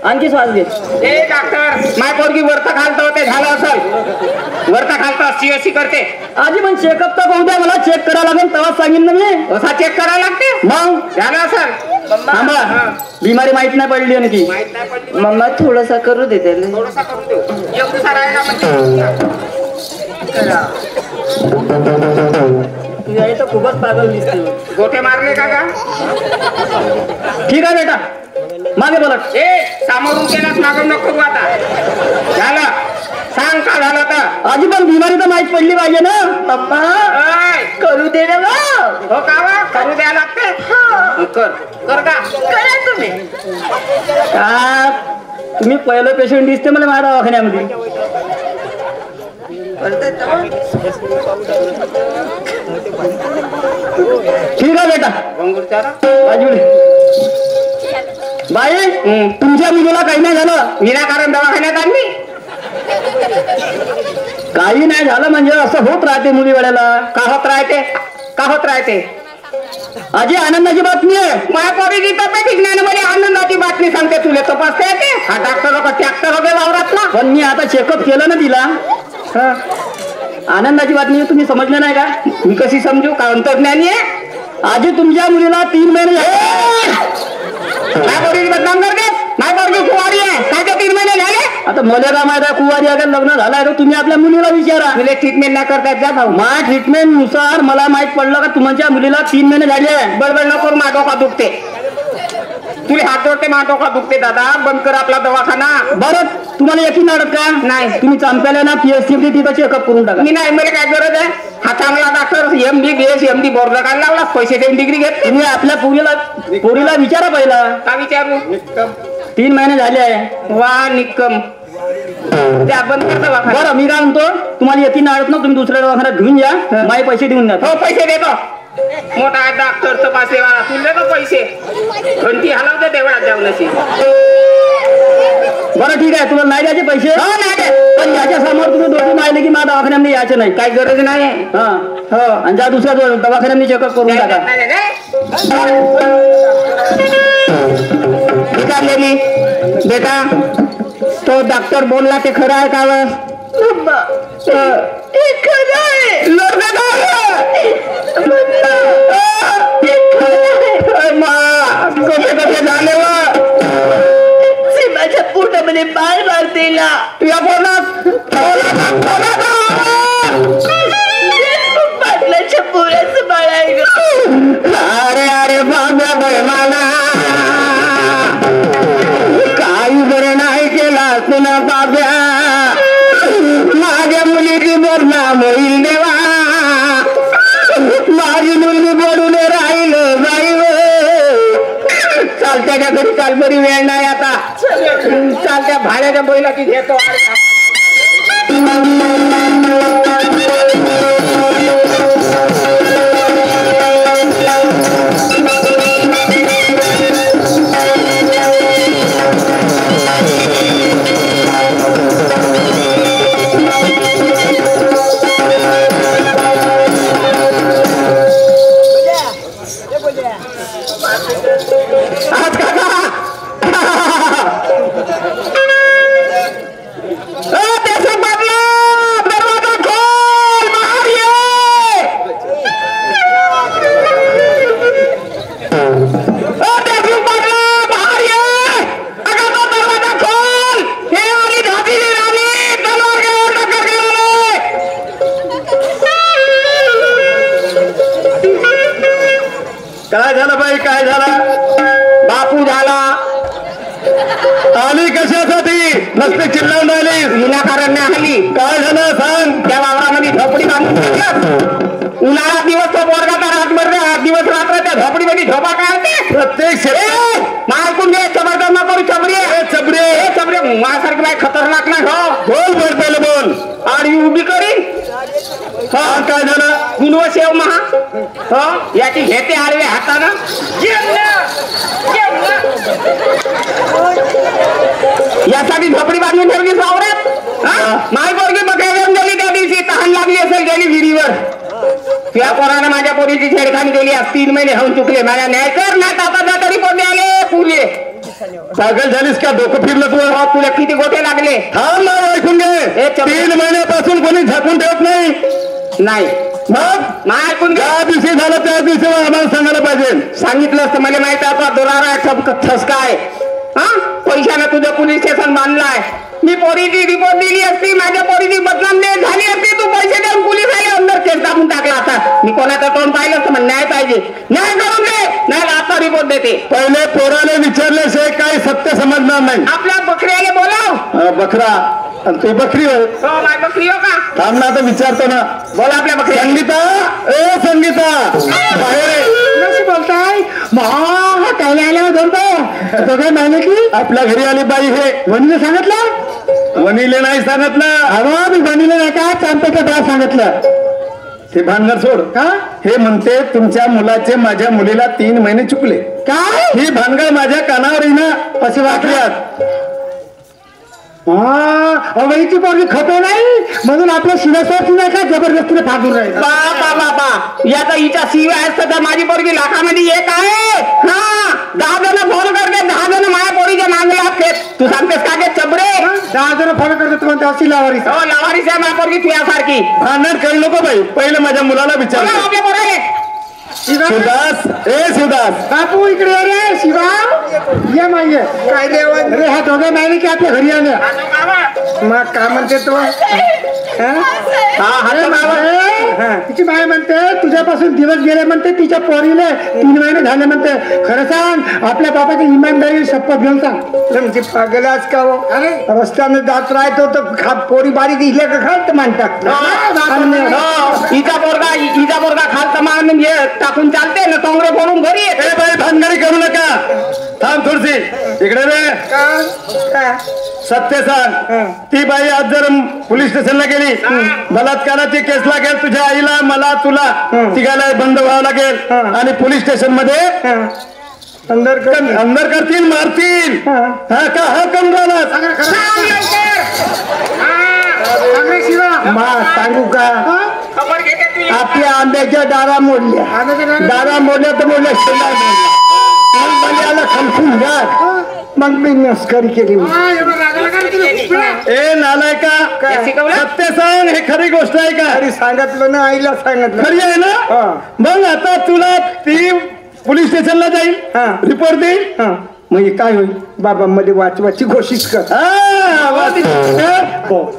आणखी श्वास घे ए डॉक्टर माय पोरगी वरता खालतं होते झालं असेल वरता खालतं अशी अशी करते आजी पण चेकअप तर होऊ द्या मला चेक करावं लागेल तेव्हा सांगेन ना मी असा चेक करायला लागते मग झालं असेल थांबा बिमारी माहित नाही पडली आणखी माहित नाही पडली मम्मा थोडासा करू दे त्याला. थोडासा करून देऊ एवढं राहायला म्हणजे करा. तुझी आई तर खूपच पागल दिसते गोटे मारले का ठीक आहे बेटा मागे बोलत ए सामोरून केलास मागून नको करू आता झालं सांग का झालं तर आजी पण बिमारी तर माहित पडली पाहिजे ना मम्मा ओय, करू दे ना मग. हो का वा? करू द्यायला लागते कर कर का करा तुम्ही. का तुम्ही पहिलं पेशंट दिसते मला माझ्या दवाखान्यामध्ये करते तर. ठीक आहे बेटा भंगूरचारा बाजूला बाई तुमच्या मुलीला काही नाही झालं विनाकारण दवाखान्यात आणली काही नाही झालं म्हणजे असं होत राहते मुली वेळेला का होत राहते का होत राहते आजी आनंदाची बातमी आहे माझ्या पोरीची तब्येत ठीक नाही ना मला आनंदाची बातमी सांगते तुला तपासता येते हा डॉक्टर लोक ट्रॅक्टर वगैरे वावरात ना पण मी आता चेकअप केलं ना तिला हं. आनंदाची बातमी तुम्ही समजलं नाही का मी कशी समजू का अंतर्ज्ञानी आहे आजी तुमच्या मुलीला 3 महिने झाले माझ्या पोरीची बदनाम करते माझी पोरगी कुवारी आहे काय ते 3 महिने झाले आता मला काय माहिती आहे कुवारी अगर लग्न झालंय तर तुम्ही आपल्या मुलीला विचारा तुला ट्रीटमेंट नाही करता येत जा भाऊ माझ्या ट्रीटमेंट नुसार मला माहित पडलं का तुमच्या मुलीला 3 महिने झाले बडबड नको माझा डोका दुखते तुला हात जोडते माझा डोका दुखते दादा बंद कर आपला दवाखाना बरं तुम्हाला यकीन वाटत का नाही. तुम्ही चांपल्याला ना पीएचसी तिथं चेकअप करून टाका मी नाही मला काय गरज आहे हा चांगला doctor MD BS MD board काढला लावला पैसे देऊन डिग्री घेतली तुम्ही आपल्या पोरीला विचारा पहिला का विचारू 3 महिने झाले आहे वा निक्कम त्या बंद कर दवाखाना बरं मी काय म्हणतो तुम्हाला यकीन वाटत ना तुम्ही दुसऱ्या दवाखान्यात घेऊन या माझे पैसे देऊन द्या हो पैसे देतो मोठा आहे डॉक्टर तपासेवाला तुला देतो पैसे घंटी हलवते देवळात जाऊन अशी बरं ठीक आहे तुला नाही द्यायचे पैसे हो नाही दे. पण याच्या समोर तुम्ही दोघी माहिले की माझ्या दवाखान्यामध्ये यायचं नाही काही गरज नाही हा हो आणि ज्या दुसऱ्या दवाखान्यामध्ये चेकअप करून टाका नाही, विचारले मी बेटा तो डॉक्टर बोलला ते खरं आहे का व? मम्मा हे खरं आहे. लोकं हे खरं आहे. कसे कसे झाले व ते माझ्या पोटामध्ये बाळ मारते ना. तुझ्या पाटलाच्या पोराचं बाळ आहे ग. अरे अरे बाब्या बहिमाला काही बरं नाही केला तुला बाब्या माझ्या मुलीची बदनाम होईल देवा माझी मुलगी पडून राहिलं बाई चालत्याच्या घरी चाल बरी वेळ नाही आता चालत्या भाड्याच्या बैला की घेतो काय झालं बाई, काय झालं? बापू झाला. आली कशासाठी? नसते चिल्लावून आली. विनाकारण नाही आली. काय झालं सांग. त्या वावरामध्ये झोपडी बांधून टाकलं. उन्हाळा दिवस तो पोरगा तर रातभर दिवस रात्र त्या झोपडीमध्ये झोपा काढते. प्रत्येक ऐकून घे, जबरदस्त नको करू. चबरे माझ्यासारखी बाई खतरनाक नाही हो. बोल बोल पहिले बोल. आणि उभी करीन. हा काय झालं? गुणव शेव महा हो याची घेते आडवे हातानं. यासाठी झोपडी बांधून ठेवली वावरात. माय पोरगी बघायला गेली त्या दिवशी. तहान लागली असेल गेली विहिरीवर. त्या पोरानं माझ्या पोरीची छेडखानी केली. 3 महिने होऊन चुकले. माझ्या न्याय कर नाही आता तरी पोरगे आले पुरे. पागल झालीस का? डोकं फिरलं तू? तुला किती गोटे लागले? थांब ना, ऐकून घे. 3 महिन्यापासून कोणी झाकून ठेवत नाही. मग ऐकून घे. ज्या दिवशी झालं त्या दिवशी आम्हाला सांगायला पाहिजे. सांगितलं असतं मला माहिती आहे. दोरारा ठसका आहे. हा पैशानं तुझं पोलीस स्टेशन बांधलाय. मी पोरीची रिपोर्ट दिली असती. माझ्या पोरीची बदनाम झाली असती. तू पैसे देऊन पोलीस आले अंदर केस टाकून टाकला असता. मी कोणाचं तोंड पाहिलं असतं. मग न्याय पाहिजे. न्याय करून दे. नाही आता रिपोर्ट देते. पहिले पोराने विचारल्याशिवाय काही सत्य समजणार नाही. आपल्या बकऱ्याला बोलाव. बकरा आणि ती बकरी होय. हो माय बकरी हो का? थांब ना, आता विचारतो ना. बोला आपल्या बकरी. संगीता, ए संगीता, बाहेर बोलताय काय आल्यावर बोलतो सगळं माहिती की आपल्या घरी आली बाई. हे वनीला सांगितलं? वनीले नाही सांगितलं. अरे मी वनीला नाही का चांपेच्या बा सांगितलं. ते भानगड सोड. का? हे म्हणते तुमच्या मुलाचे माझ्या मुलीला 3 महिने चुकले. काय ही भानगड माझ्या कानावर येणं असे वाटल्यात. अवैची पोरगी खपे नाही म्हणून आपल्या शिवासाची नाही का जबरदस्तीने फाडून राहील. बाबा याचा हिच्या शिव असतं तर माझी पोरगी लाखामध्ये एक आहे. हा 10 जण फोन करते. 10 जण माझ्या पोरीच्या नांगला असते. तू सांगतेस का गे चबरे? 10 जण फोन करतात म्हणते अशी लावारी. हो लावारीस आहे माझ्या पोरगी तुझ्यासारखी. भांडण करू नको बाई. पहिलं माझ्या मुलाला विचार. बोला आपल्या पोराले. शिवदास, ए शिवदास, बापू इकडे ये रे. शिवा ये मागे काय देवा रे. हा दोघे नाही की आपल्या घरी आले. मग काय म्हणते तू? तिची बाय म्हणते तुझ्यापासून दिवस गेले म्हणते. तिच्या पोरीले 3 महिने झाले म्हणते. खरं सांग आपल्या बापाची इमानदारी शपथ घेऊन सांग. म्हणजे पागलाच का हो? रस्त्याने जात राहतो तर पोरी बारी दिसल्या का खात म्हणतात. हिचा पोरगा खालचा मान घे टाकून चालते ना. टोंगरे फोडून घरी येते. ए बाई भानगडी करू नका. थांब थोडीशी इकडे रे. सत्य सांग. ती बाई आज जर पोलीस स्टेशनला गेली बलात्काराची केस लागेल. तुझ्या आईला मला तुला तिघाला बंद व्हावं लागेल. आणि पोलीस स्टेशन मध्ये अंदर करतील, मारतील. हा का हा करून राहिला? सांगू का? खबर घेते तुझी. आपल्या आंब्याच्या दारा मोडल्या तर मोडल्या शेला मोडल्या खलकून जा. मग मी नस्करी केली. ए नालायका, सत्य सांग. हे खरी गोष्ट आहे का? अरे सांगितलं ना, आईला सांगितलं. खरी आहे ना? मग आता तुला ती पोलीस स्टेशनला जाईल, रिपोर्ट देईल. म्हणजे काय होईल? बाबा मध्ये वाचवाची कोशिश कर.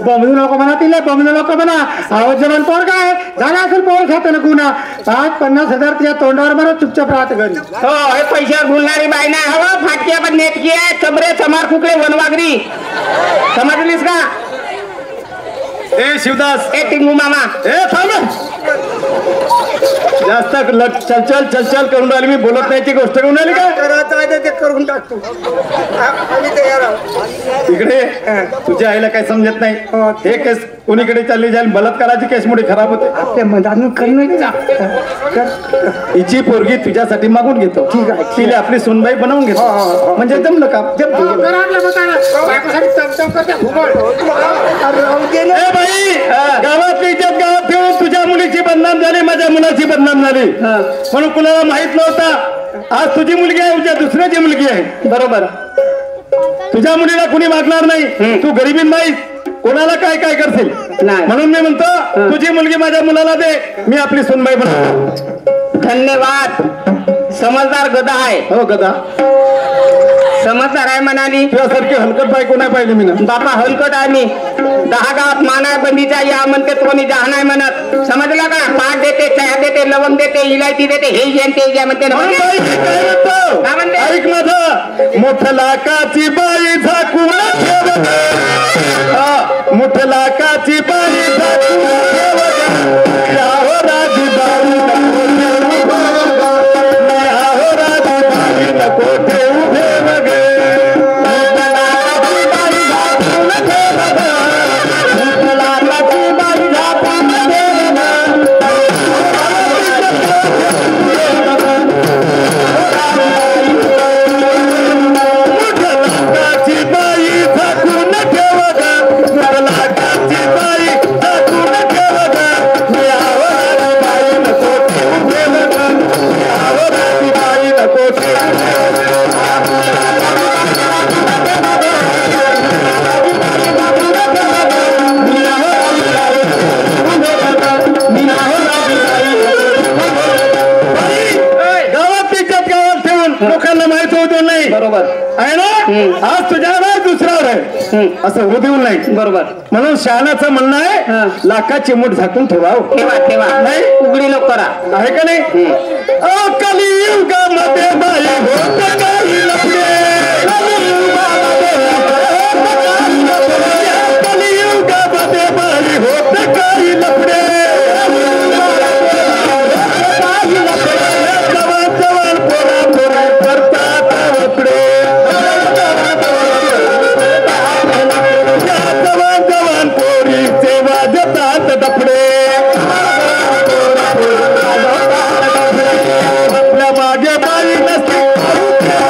बमजू नको म्हणा तिला. बमजू नको म्हणा. आवाज जमान पोर काय झाला असेल पोर खात ना गुन्हा. 50-50 हजार तुझ्या तोंडावर म्हणा. चुपचाप राहत घरी. हो हे पैशावर बोलणारी बाई नाही हवं. फाटक्या पण नेटकी आहे. चबरे चमार कुकडे वनवागरी. समजलीस का? ए शिवदास, ए टिंगू मामा. ए थांब. जास्त चल करून राहिली. मी बोलत नाही ती गोष्ट करून राहिली का? करायचं आहे ते करून टाकतो. आम्ही तयार आहोत. इकडे तुझ्या आईला काही समजत नाही. हे केस कोणीकडे चालली जाईल. बलात्काराची केस मोठी खराब होते. आपल्या मनानं करणं. हिची पोरगी तुझ्यासाठी मागून घेतो. ठीक आहे. तिला आपली सुनबाई बनवून घेतो. म्हणजे जमलं का? बाई गावातली इज्जत गावात ठेवून तुझ्या मुलीची बदनाम झाली, माझ्या मुलाची बदनाम झाली. म्हणून कुणाला माहित नव्हता. आज तुझी मुलगी आहे, उद्या दुसऱ्याची मुलगी आहे. बरोबर. तुझ्या मुलीला कुणी मागणार नाही. तू गरिबीन माहीत कोणाला काय काय करशील. म्हणून मी म्हणतो तुझी मुलगी माझ्या मुलाला दे. मी आपली सुनबाई बनवतो. धन्यवाद. समजदार गदा आहे. हो गदा. समजदार आहे म्हणाली. तुझ्यासारखी हलकट बायको नाही पाहिली मी ना. बापा हलकट आहे मी. 10 गावात मानाय बंदीचा या म्हणते कोणी जहा नाही म्हणत. समजला का? पाट देते, चहा देते, लवंग देते, इलायची देते, हे घ्या ते घ्या म्हणते ना. बाई, काय म्हणतो? काय म्हणते? ऐक माझं. मोठ्या लाकाची बाई झाकून ठेव ग. हा, मोठ्या लाकाची बाई झाकून ठेव ग. याहो राजी बाई नको ठेवू ग. याहो राजी बाई नको ठेवू ठेव ग. मोठ्या लाकाची बाई झाकून ठेव ग. मोठ्या लाकाची बाई झाकून ठेव ग. लाकाची बाई झाकून ठेव ग. लाकाची बाई झाकून ठेव ग. याहो राजी बाई नको ठेवू ठेव ग. याहो राजी बाई नको ठेवू. गावात इज्जत गावात ठेवून लोकांना माहित होऊ देऊ नाही. बरोबर आहे ना. आज तुझ्यावर आहे, दुसऱ्यावर आहे असं होऊ देऊ नाही. बरोबर. म्हणून शहाणाचं म्हणणं आहे लाखाची मूठ झाकून ठेवावं. ठेवा ठेवा. नाही उघडी नको करा. आहे का नाही. कलियुगामध्ये बाई होत काही लफडे. कलियुगामध्ये बाई होत काही लफडे. जवान जवान पोरा पोरा करतात लफडे. जवान जवान पोरी सेवा देतात डफडे. आपल्या मागे बाई नसते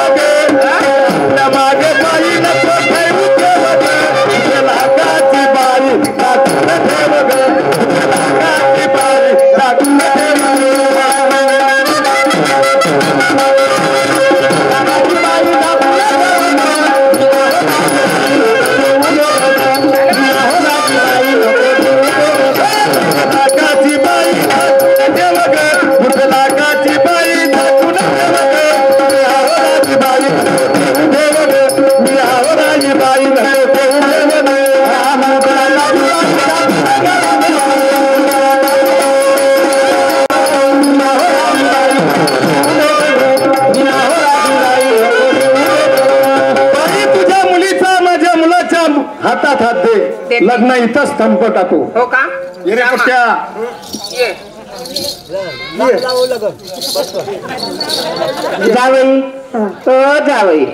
आपल्या मागे बाई नसतो ठेवू ठेव ग. लाखाची बाई टाकून ठेव ग. लाखाची बाई टाकून ठेव लाखाची बाई टाकून ठेव ग. लाखाची बाई टाकून ठेव ग. यावराची बाई ठेव ग. यावराची बाई ठेव ग. बाई तुझ्या मुलीचा माझ्या मुलाच्या हातात हात दे. लग्न इथंच संप टाकू. हो का? ये रे कुठ्या. ये. जावई जावई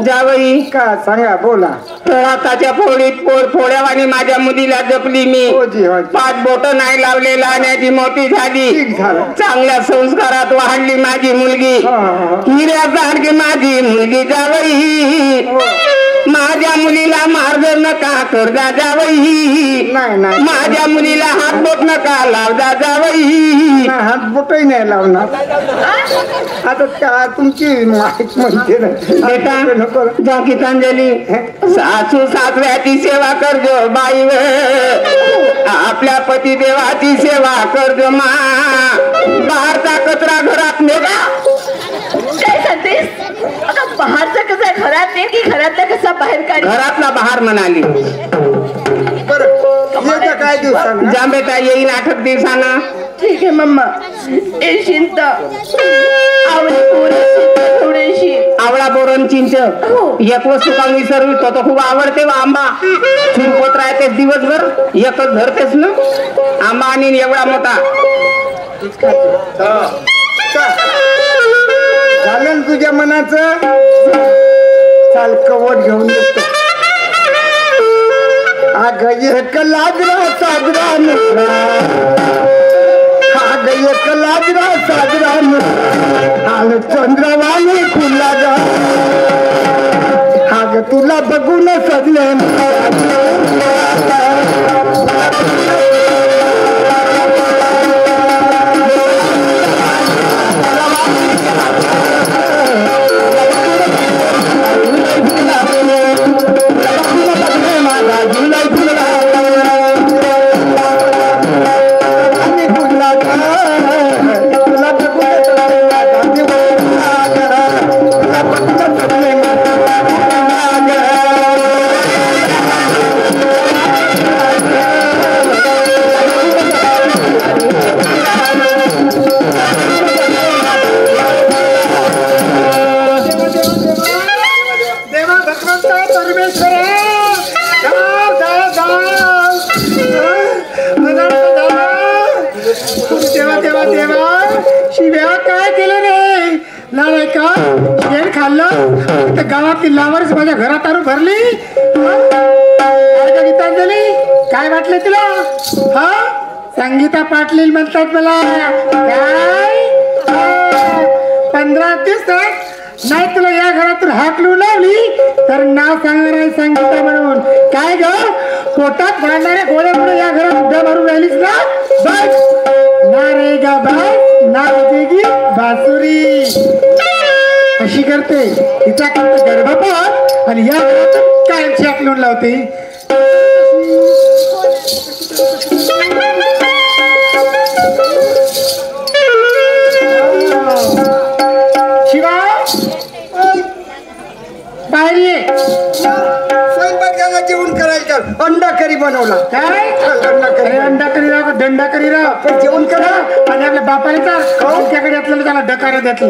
जावई का सांगा बोला. तळाताच्या फोडीत फोड्यावानी माझ्या मुलीला जपली मी. होजी होजी. 5 बोट नाही लावले, लहाण्याची मोठी झाली. ठीक झालं. चांगल्या संस्कारात वाढली माझी मुलगी. हिऱ्यासारखी माझी मुलगी जावई. माझ्या मुलीला मार्ग नका करजा जावई. नाही नाही माझ्या मुलीला हात बोट नका लावजा जावई. नाही, हात बोटही नाही लावणार. आता त्या तुमची माहित म्हणते ना. बेटा नको जा गीतांजली. सासू सासऱ्याची सेवा करजो बाई व. आपल्या पती देवाची सेवा करजो मा. बाहेरचा कचरा घरात नेगा. काय सांगतेस? अगं बाहेरचा कसा घरात नाही की घरातला कसा बाहेर काढ. घरातला बाहेर म्हणाली. बरं येतं काय दिवसानं. जा बेटा येईल 8 दिवसानं. ठीक आहे मम्मा. येशील तर आवडी थोडीशी. आवळा बोरण चिंच हो. एक वस्तू का विसरली तो तर खूप आवडते व आंबा. चिंपोत राहतेस दिवसभर एकच धरतेस ना आंबा आणि एवढा मोठा. झालं ना तुझ्या मनाचं. चाल कवट घेऊन येतो. अगं एक लाजरा साजरा नसला. अगं एक लाजरा साजरा नसला. आलं चंद्रवाणी खुला जा. अगं तुला बघून सजले. तेव्हा तेव्हा तेव्हा शिव्या काय केलं रे नाही का शेण खाल्लं तर गावातली लावारच माझ्या घरात आणून भरली काय का गीतांजली काय वाटलं तुला हा संगीता पाटील म्हणतात मला काय 15 दिवसात नाही तुला या घरातून हाकलून लावली तर नाव सांगणार आहे संगीता म्हणून काय ग पोटात भांडणाऱ्या गोळ्यामुळे या घरात उड्या मारून राहिलीस ना बस ना रे गा बाय ना बजेगी बासुरी अशी करते तिच्या करता गर्भपात आणि या घरात कायमची हाकलून लावते शिवा बाहेर ये स्वयंपाकाला जेवण करायचं अंडा करी बनवला काय अंडा करी अंडा करी राव दंडा करी राव पण जेवण करा आणि आपल्या बापाने त्याकडे घेतलं त्याला डकार घेतलं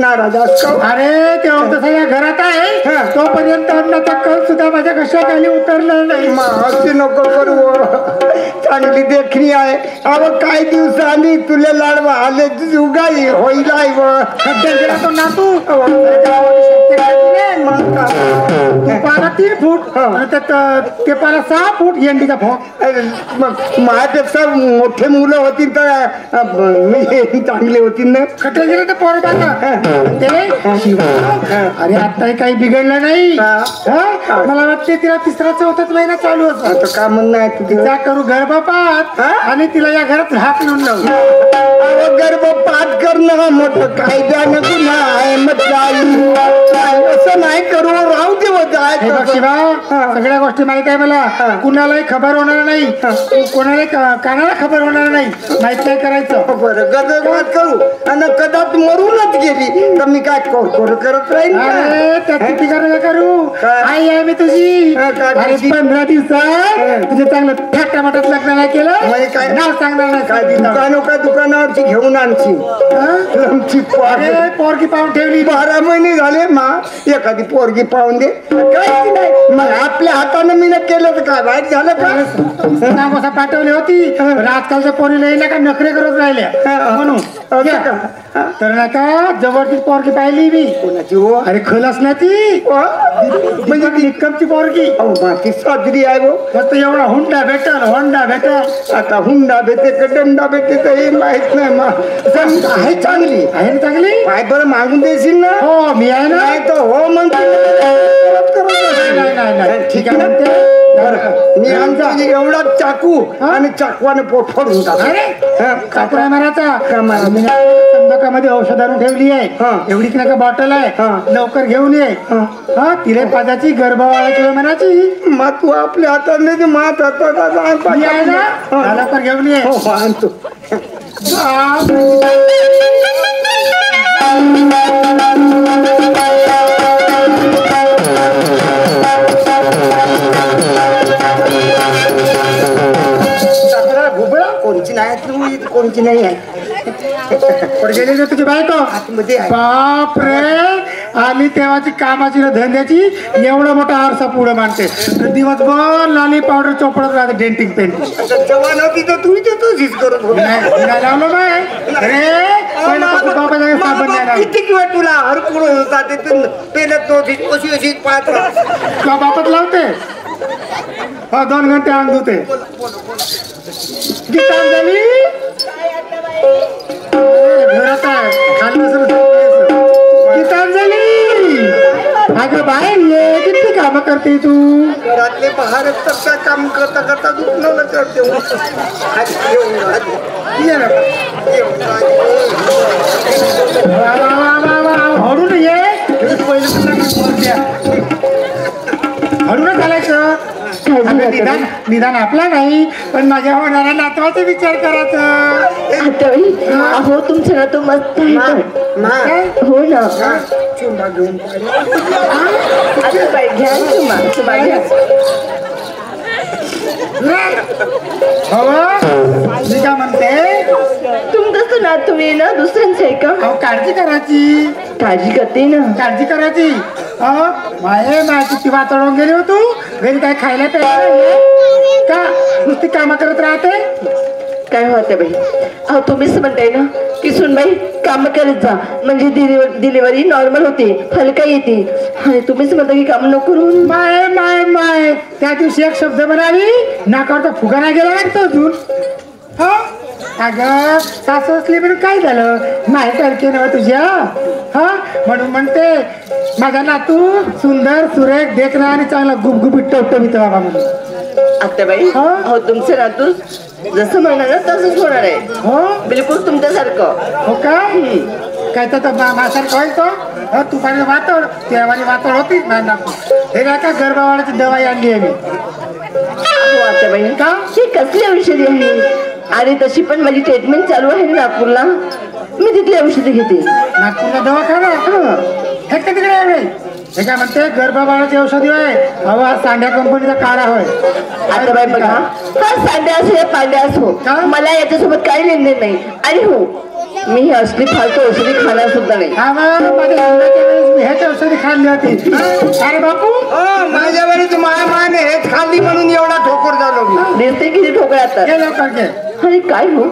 नाराज असतो अरे तेव्हा तसं या घरात आहे तोपर्यंत अन्नाचा कल सुद्धा माझ्या कशाखाली उतरला नाही असे नको करू चांगली देखणी आहे अहो काही दिवसांनी तुला लाडवा आले जुगाई होईल आहे खड्ड्यात गेला तो नातू पाला 3 फूट आणि त्यात ते पाला 6 फूट येंडीचा भोग मग माझ्यापेक्षा मोठे मुलं होती तर मी चांगले होती ना खड्ड्यात गेला तर पोर ते शिवा अरे आता काही बिघडलं नाही मला वाटते तिला 3रा 4थाच महिना चालू असतो आता का म्हणणं आहे तुझं तिचा करू गर्भपात आणि तिला या घरात हाकलून लावू गर्भपात करणं मोठं कायद्यानं गुन्हा आहे असं नाही करू राहू दे शिवा सगळ्या गोष्टी माहित आहे मला कुणालाही खबर होणार नाही कोणाला कानाला खबर होणार नाही माहित नाही करायचं बरं गर्भपात करू आणि कदाच मरूनच गेली तर मी काय करत राहील किती करू आई आहे मी तुझी अरे 15 दिवसात तुझे चांगलं थाटामाटात लग्न नाही केलं काय नाव सांगणार नाही काय दुकानावरची घेऊन आणशी पोरगी पाहून ठेवली 12 महिने झाले मा एखादी पोरगी पाहून दे काय नाही मग आपल्या हातानं मी केलं तर काय वाईट झालं का पाठवली होती आजकालच्या पोरीला येईल का नखरे करत राहिल्या म्हणून तर नका जवळची पोरगी पाहिली मी कोणाची हो अरे खलस ना ती म्हणजे निकमची पोरगी ती साजरी आहे हो फक्त एवढा हुंडा भेटल आता हुंडा भेटे का दंडा भेटे तर हे माहित नाही मग आहे चांगली आहे ना चांगली काय बरं मागून देशील ना हो मी आहे ना नाही तर हो म्हणते नाही ठीक आहे म्हणते मी आमचा एवढा चाकू आणि चाकवाने पोट फोडून कापडा मारायचा संदकामध्ये औषध आणून ठेवली आहे एवढी नका बॉटल आहे लवकर घेऊन ये तिला पाजाची गर्भवाळाची म्हणायची मग तू आपल्या हाताने मात लवकर घेऊन ये आणतो कोणची नाही कोणची नाही आहे गेली ना तुझी बायको बाप रे आली तेव्हाची कामाची ना धंद्याची एवढा मोठा आरसा पुढे मांडते दिवसभर लाली पावडर चोपडत राहते डेंटिंग पेंटिंग जवान होती तर तू तशीच करत लावलं नाही किती किंवा तुला हरकुड होता पेलत नव्हती कशी अशी पाहत तुला बापत लावते 2 घंटे अंग धुते गीतांजली घरात आहे खाली गीतांजली अगं बाहेर ये किती काम करते तू घरातले बाहेर तर काम करता करता दुखणं करते हळून ये हळून घालायचं निदान आपला नाही पण माझ्या होणाऱ्या नातवाचा विचार करायचा हो तुमचं नातू मस्त हो ना चुंबा घेऊन घ्या चुमा घ्या मी काय म्हणते तुमचं ना तुम्ही ना दुसऱ्यांचं आहे का काळजी करते ना काळजी करायची माये माझी ती वाचवून गेली हो तू घरी काय खायला प्यायला का नुसती कामं करत राहते काय होते बाई? अहो तुम्हीच म्हणताय ना की सुनबाई काम करत जा म्हणजे डिलिव्हरी नॉर्मल होते, हलका येते. आणि तुम्हीच म्हणता की काम नको करून. माय माय माय त्या दिवशी एक शब्द म्हणाली नाकावर फुगा नाही गेला वाटतं अजून. अगं सासू असली म्हणून काय झालं नाही करते ना तुझ्या. हा म्हणून म्हणते माझा नातू सुंदर सुरेख देखणा आणि चांगला गुबगुबीत टवटवीत बाबा म्हणून. आत्याबाई हो तुमचं नातू जसं म्हणणार ना तसंच होणार आहे. हो बिलकुल तुमच्यासारखं. हो काय काय तर माझ्यासारखं होईल तो. तू पाणी वातड तेवानी वातड होती हे काय का गर्भवाढीची दवाई आणली आहे मी. हो आत्याबाई का ही कसली औषधी आहे? आणि तशी पण माझी ट्रीटमेंट चालू आहे ना नागपूरला. मी तिथली औषधी घेते. नागपूरला दवाखाना हे का तिकडे आहे हे काय म्हणते गर्भवाढीची औषधी आहे. अहो हा सांड्या कंपनीचा काढा होय. आता बाई बघा हा सांड्या असो या पांड्या असो मला याच्यासोबत काही लेनदेन नाही. आणि हो मी ही असली फालतू औषधी खाणार सुद्धा नाही. हा माझ्या वेळेस मी ह्याची औषधी खाल्ली होती. अरे बापू माझ्या वेळेस माझ्या माने हे खाल्ली म्हणून एवढा ठोकर झालो मी. दिसते किती ठोकळे आता. हे लवकर घे. अरे काय हो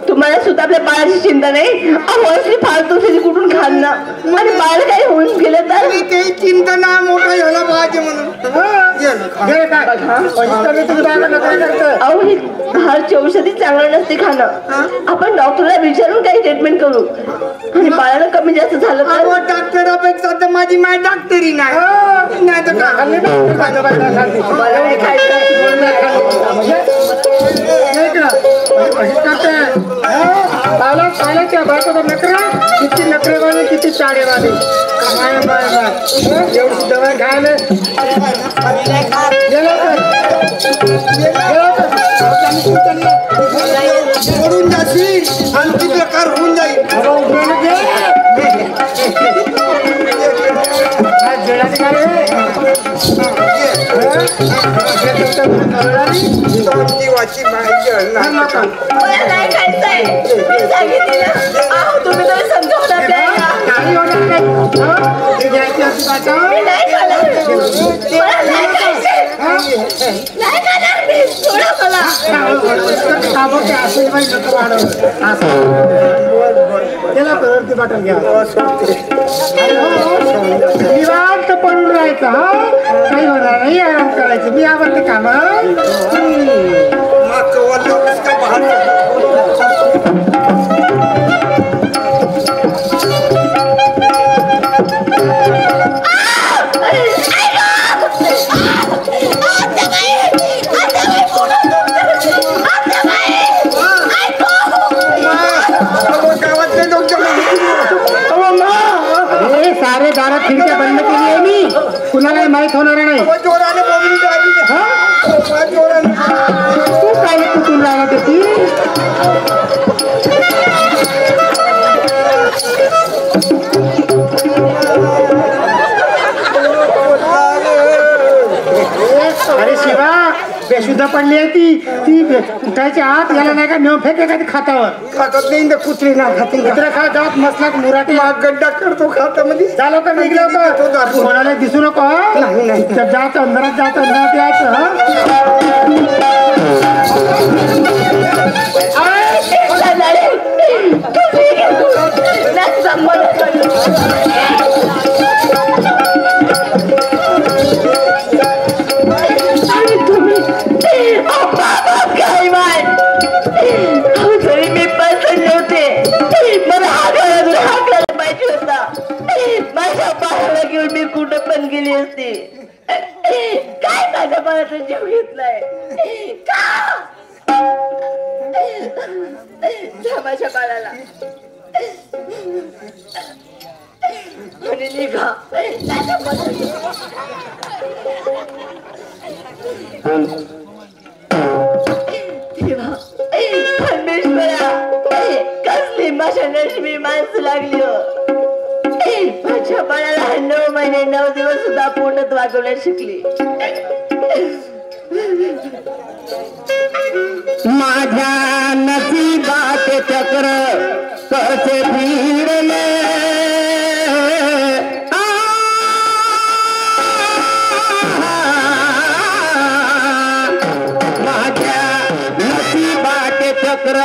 तुम्हाला सुद्धा आपल्या बाळाची चिंता नाही. असली फालतू औषधी कुठून खाणं आणि बाळ काही होऊन गेलं तर ते चिंता ना मोठा झाला पाहिजे म्हणून. अहो ही बाहेरची औषधी चांगलं नसते खाणं. आपण डॉक्टरला विचारून काही ट्रीटमेंट करू. आणि बाळाला कमी जास्त झालं तर डॉक्टरापेक्षा तर माझी माय डॉक्टरी नाही नाही तर त्या बायकोचा नकरा किती नकरेवाले किती चाडेवाले. माय माय माय एवढी दवा घ्यायला सोडून जाशील आणि ती प्रकार होऊन जाईल. देवाची माहिती मला नाही खायचंय. मी सांगितलं अहो तुम्ही तरी समजावून आपल्याला. मी नाही खाणार. मला नाही खायचंय. नाही खाणार मी. सोडा मला. बाटल घ्या निवांत पडून राहायचं. हा काही होणार नाही. आराम करायचं. मी आवडते काम. सारे दारात खिडक्या बंद केली आहे मी. कुणालाही माहित होणार नाही. तू काय कुठून राहिला त्याची अरे शिवा बेशुद्ध पडली आहे ती कुठायच्या आत याला नाही का नेऊन फेके का ती खातावर खातात नाही कुत्री ना खातील कुत्रा खा जात मसला मुराटी गड्डा करतो खातामध्ये झालं का निघलं का कोणाला दिसू नको. जायचं अंधारात जायचं अंधारात यायचं. तरी मी पसंत नव्हते. मला हाकलायला पाहिजे होता. माझ्या बाळाला घेऊन मी कुठं पण गेली असती. काय माझ्या बाळाचा जीव घेतलाय का? माझ्या बाळाला म्हणे निघा. परमेश्वरा कसली माझ्या नशिबी माणसं लागली हो. माझ्या बाळाला 9 महिने 9 दिवस सुद्धा पूर्णत वागवण्यात शिकली. माझ्या नसीबात चक्र कसे फिरले माझ्या नसीबात चक्र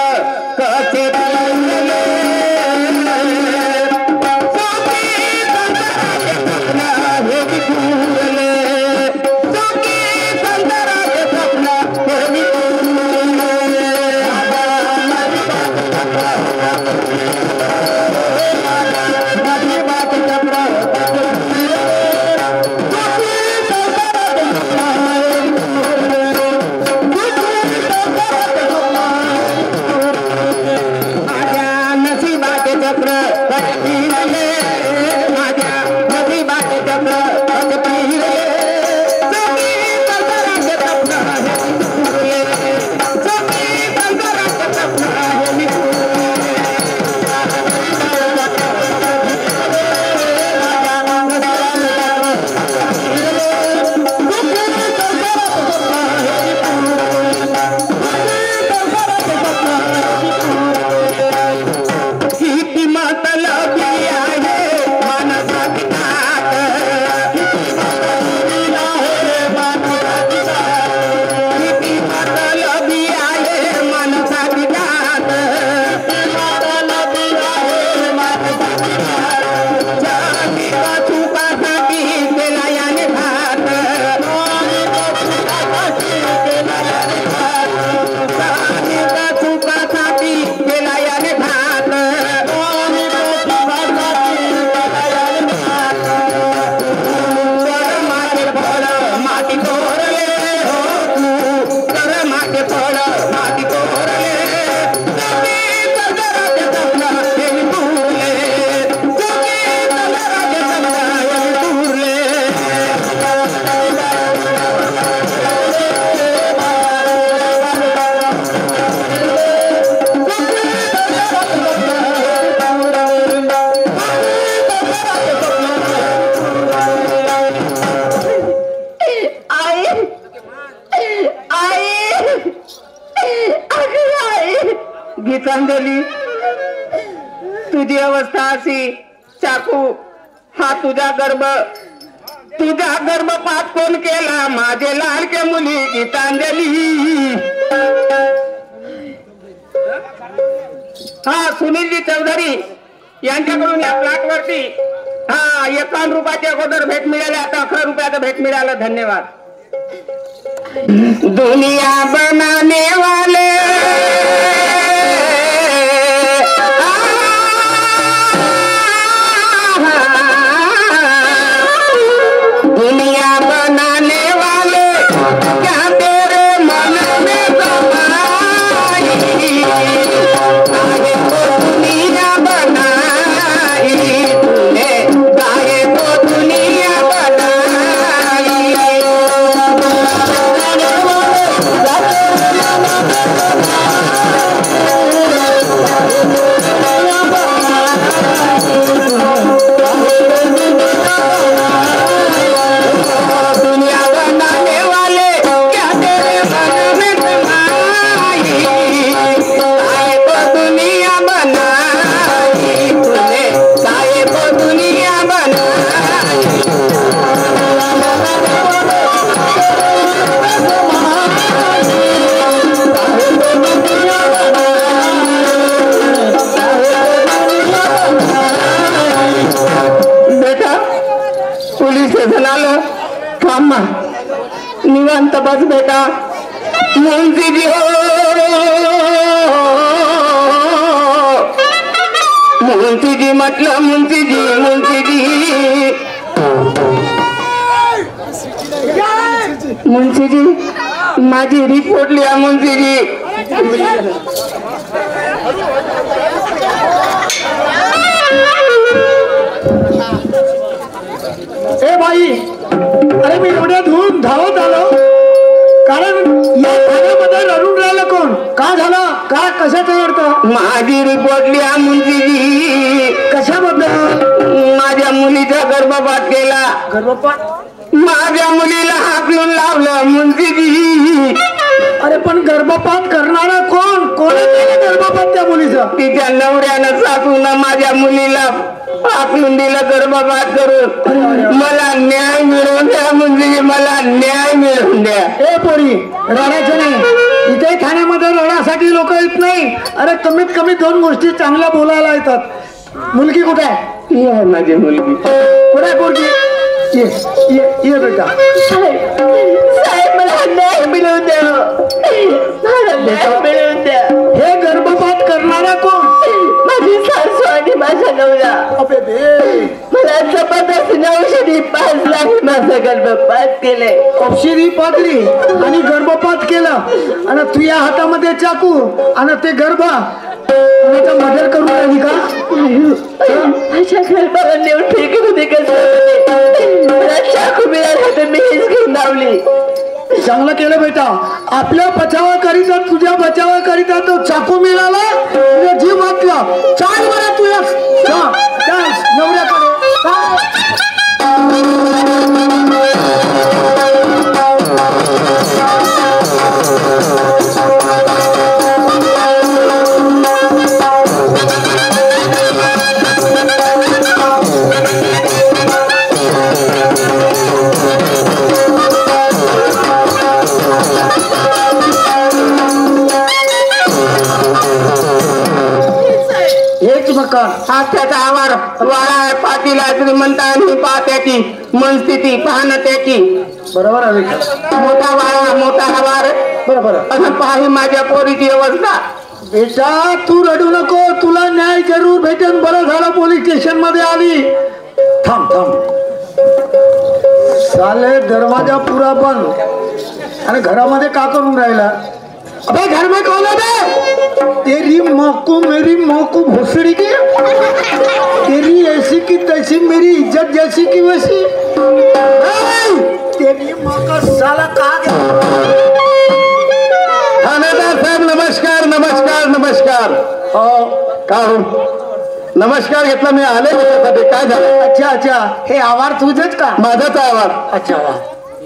गीतांजली, तुझी अवस्था अशी, चाकू हा तुझा गर्भपात कोण केला? माझे लाडके मुली गीतांजली. हा सुनीलजी चौधरी यांच्याकडून या प्लॉट वरती 51 रुपयाच्या अगोदर भेट मिळाली, आता 11 रुपयाचं भेट मिळालं. धन्यवाद. दुनिया बनाने वाले दुनिया बनाने वाले क्या तेरे मन में समाई, आगे तो दुनिया बनाई तूने, आगे तो दुनिया बनाई. निवांत बस बेटा. मुंशीजी हो, मुंशीजी म्हटलं, मुंशीजी मुंशीजी माझी रिपोर्ट लिहा. मुंशीजी ए बाई, अरे मी एवढ्या धुवून धावत आलो, कारण या घरामध्ये रडून राहिलं कोण? का झालं? काय कशाचं अर्थ? माझी रिपोर्ट लिहा. मुंशीजी कशाबद्दल? माझ्या मुलीचा गर्भपात केला. गर्भपात? माझ्या मुलीला हाकलून लावलं. मुंशीजी अरे पण गर्भपात करणारा कोण? गर्भपात त्या मुलीचा? तिच्या नवऱ्यानं सासून माझ्या मुलीला आखलून दिलं गर्भपात करून. मला न्याय मिळवून द्या म्हणजे मला न्याय मिळवून द्या. ए पोरी, रडायचं नाही. इथे ठाण्यामध्ये रडासाठी लोक येत नाही. अरे कमीत कमी 2 गोष्टी चांगल्या बोलायला येतात. मुलगी कुठे आहे? ही आहे माझी मुलगी. कुठे आहे पोरगी? ये ये ये बेटा. साहेब साहेब मला न्याय मिळवून द्या. मला न्याय मिळवून द्या. हे गर्भपात करणारा कोण? माझी सासू आणि माझा नवरा. अबे बे, मला जबरदस्तीने औषधी 5 लाख माझा गर्भपात केले. औषधी पाजली आणि गर्भपात केला आणि तुझ्या हातामध्ये चाकू आणि ते गर्भ कोणाचा मदर करून राहिली का? माझ्या गर्भाला नेऊन फेकत होते कसं. मला चाकू मिळाला तर मी हेच घेऊन लावली. चांगलं केलं बेटा. आपल्या बचावाकरिता तुझ्या बचावाकरिता तो चाकू मिळाला. तुझा जीव वाचला. चाल बरं तुझ्या नवऱ्याकडे. हाताचा आवार वाळा पाटील श्रीमंत आणि पात्याची मनस्थिती पाहणं त्याची. बरोबर आहे. मोठा वाळा मोठा आवार. बरोबर असं पाही माझ्या पोरीची अवस्था. बेटा तू रडू नको. तुला न्याय जरूर भेटेल. बरं झालं पोलीस स्टेशन मध्ये आली. थांब थांब. साले दरवाजा पुरा बंद आणि घरामध्ये का करून राहिला? अबे घर में कौन है? तेरी मौकू मेरी मौकू भोसड़ी की. तेरी ऐसी की तैसी मेरी इज्जत जैसी की वैसी. तेरी माँ का साला कहा गया? ठाणेदार साहेब नमस्कार नमस्कार नमस्कार. का हो नमस्कार घेतला मी आले त्यासाठी. काय झालं? अच्छा अच्छा, हे आवार तुझच का? माझाच आवाज. अच्छा वा.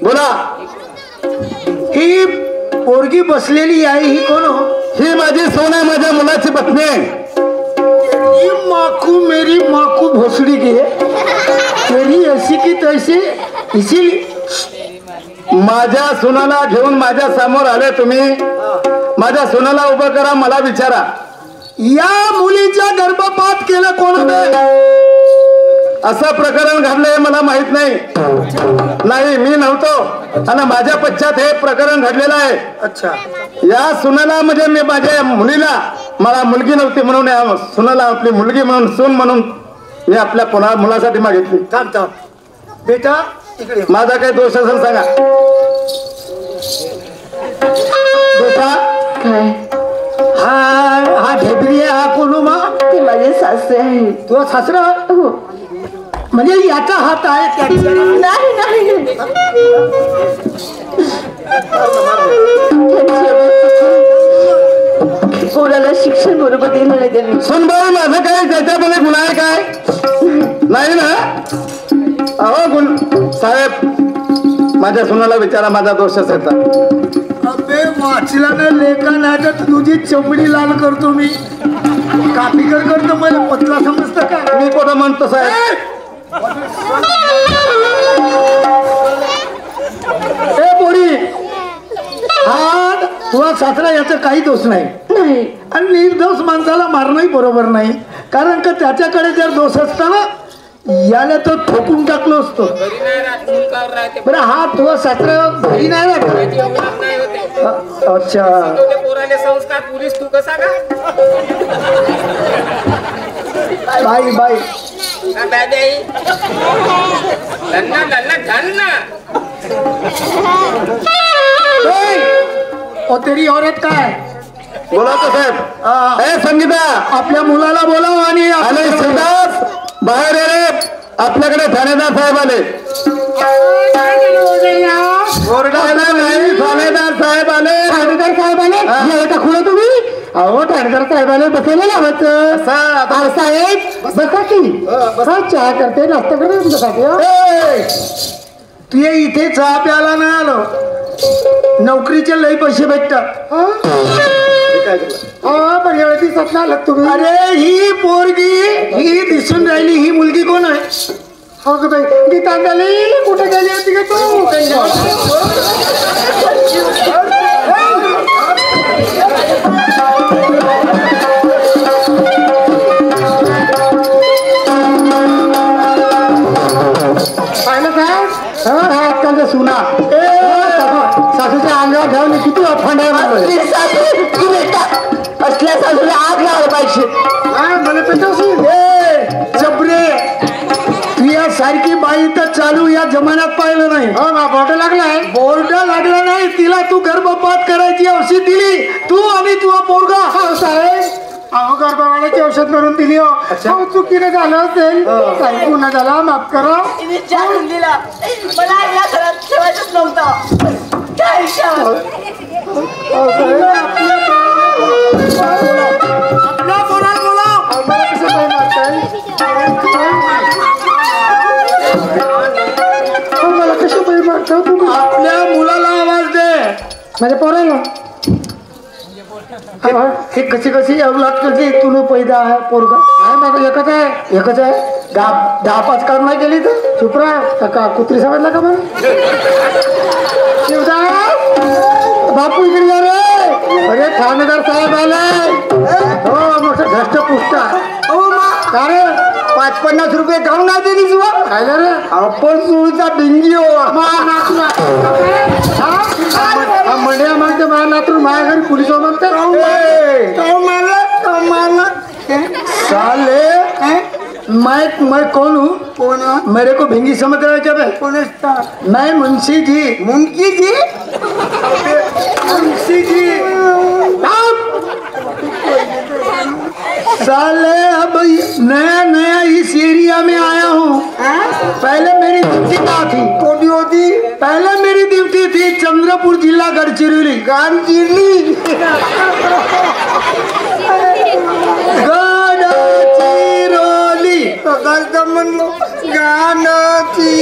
बोला. ही पोरगी बसलेली आहे ही कोण हो? ही माझी सोन आहे. माझ्या मुलाची पत्नी आहे. माकू मेरी माकू भोसड़ी की तेरी ऐसी की तैसी. इसीलिए माझ्या सुनाला घेऊन माझ्या समोर आले तुम्ही. माझ्या सुनाला उभं करा. मला विचारा या मुलीचा गर्भपात केलं कोण? असं प्रकरण घडलंय मला माहित नाही. नाही मी नव्हतो आणि माझ्या पश्चात हे प्रकरण घडलेलं आहे. अच्छा. या सुनाला म्हणजे मी माझ्या मुलीला, मला मुलगी नव्हती म्हणून या सुनाला आपली मुलगी म्हणून सून म्हणून मी आपल्या मुलासाठी मागितली. थांब थांब बेटा इकडे. माझा काही दोष असेल सांगा. बेटा काय? हा ढेबरी आहे. हा कोण मा? ते माझे सासरे आहे. तुझा सासरा? हो. म्हणजे याचा हात आहे त्याचा? नाही नाही. कोणाला शिक्षण बरोबर दिलं नाही त्यांनी. सुन भाऊ माझं काय त्याच्यामध्ये गुन्हा आहे काय? नाही ना. अहो साहेब माझ्या सुनाला विचारा माझा दोष असेल तर. अबे वाचला ना लेखा नाही तर तुझी चमडी लाल करतो मी. कापीकर करतो. मला पतला समजतं का? मी कुठं म्हणतो साहेब. ए पोरी, हा तुझा सासरा याचा काही दोष नाही. नाही. आणि निर्दोष माणसाला मारणंही बरोबर नाही. कारण का त्याच्याकडे जर दोष असता ना याला तो ठोकून टाकलो असतो. बरं हा तुझा सासरा घरी नाही राहत? अच्छा. संस्कार पोलीस तू कसा का? बाई बाई ओ तेरी औरत काय? बोला तो साहेब. ए संगीता आपल्या मुलाला बोलाव आणि आले. शिवदास बाहेर ये रे. आपल्याकडे ठाणेदार साहेब आले. ओरडायला नाही. ठाणेदार साहेब आले. ठाणेदार साहेब आले. टाकून तुम्ही. अहो ठाणेदार साहेब आले. बसायला लावायचं. साहेब बसा की. चहा करते नाश्ता करते तुमच्यासाठी. तू ये इथे चहा प्यायला नाही आलो. नोकरीचे लई पैसे भेटतात. काय तुला? हो पण एवढी दिसत नाही आलात तुम्ही. अरे ही पोरगी ही दिसून राहिली, ही मुलगी कोण आहे? हो ग बाई गीतांजली कुठे गेली होती का तू? पाहिलं काय आजकालच्या सुना सासूच्या अंगावर घ्यावून किती अफंड आहे. असल्या सासूला आग लावलं पाहिजे. मला पेटवशील जबरे सारखी बाई तर चालू या जमान्यात पाहिलं नाही. हो बा बोट लागलाय. बोर्ड लागला नाही, तिला तू गर्भपात करायची औषध दिली तू आणि तुझा पोरगा. हो साहेब अहो गर्भवाण्याची औषध करून दिली. हो चुकीने झालं असेल काही गुन्हा झाला माफ करा. मला या घरात ठेवायचंच नव्हतं. मला कसं काय मारताय? मला कसं पाहिजे मारता तुम्ही? आपल्या मुलाला आवाज दे. माझ्या पोराला हे कशी कशी अवलाद कशी तुला पैदा आहे पोरगा? नाही माझं एकच आहे. एकच आहे. दहा पाच काम नाही केली तर चुप राहा का कुत्री समजला का मला? शिवदास बापू इकडे जा रे. अरे ठाणेदार साहेब आलाय. हो मोठं घष्ट पुष्टा. हो मा का रे 50-50 रुपये काऊन नाही दिली तुला? काय रे आपण सुळचा भिंगी हो. मंड्या मागते माझ्या नातून माझ्या घरी पोलीस म्हणते. साले मैं कौन हूँ? कोण मेरे को भिंगी समझ रहे क्या? मैं मुंशी जी. मुंकी जी मुंशी जी साले अब नया नया इस एरिया में आया हूँ. पहले मेरी ड्यूटी कहाँ थी? कोटी होती पहले मेरी ड्यूटी थी चंद्रपुर जिला गढ़चिरौली. गानचिरली. गढ़चिरौली म्हणलो गानचिरली.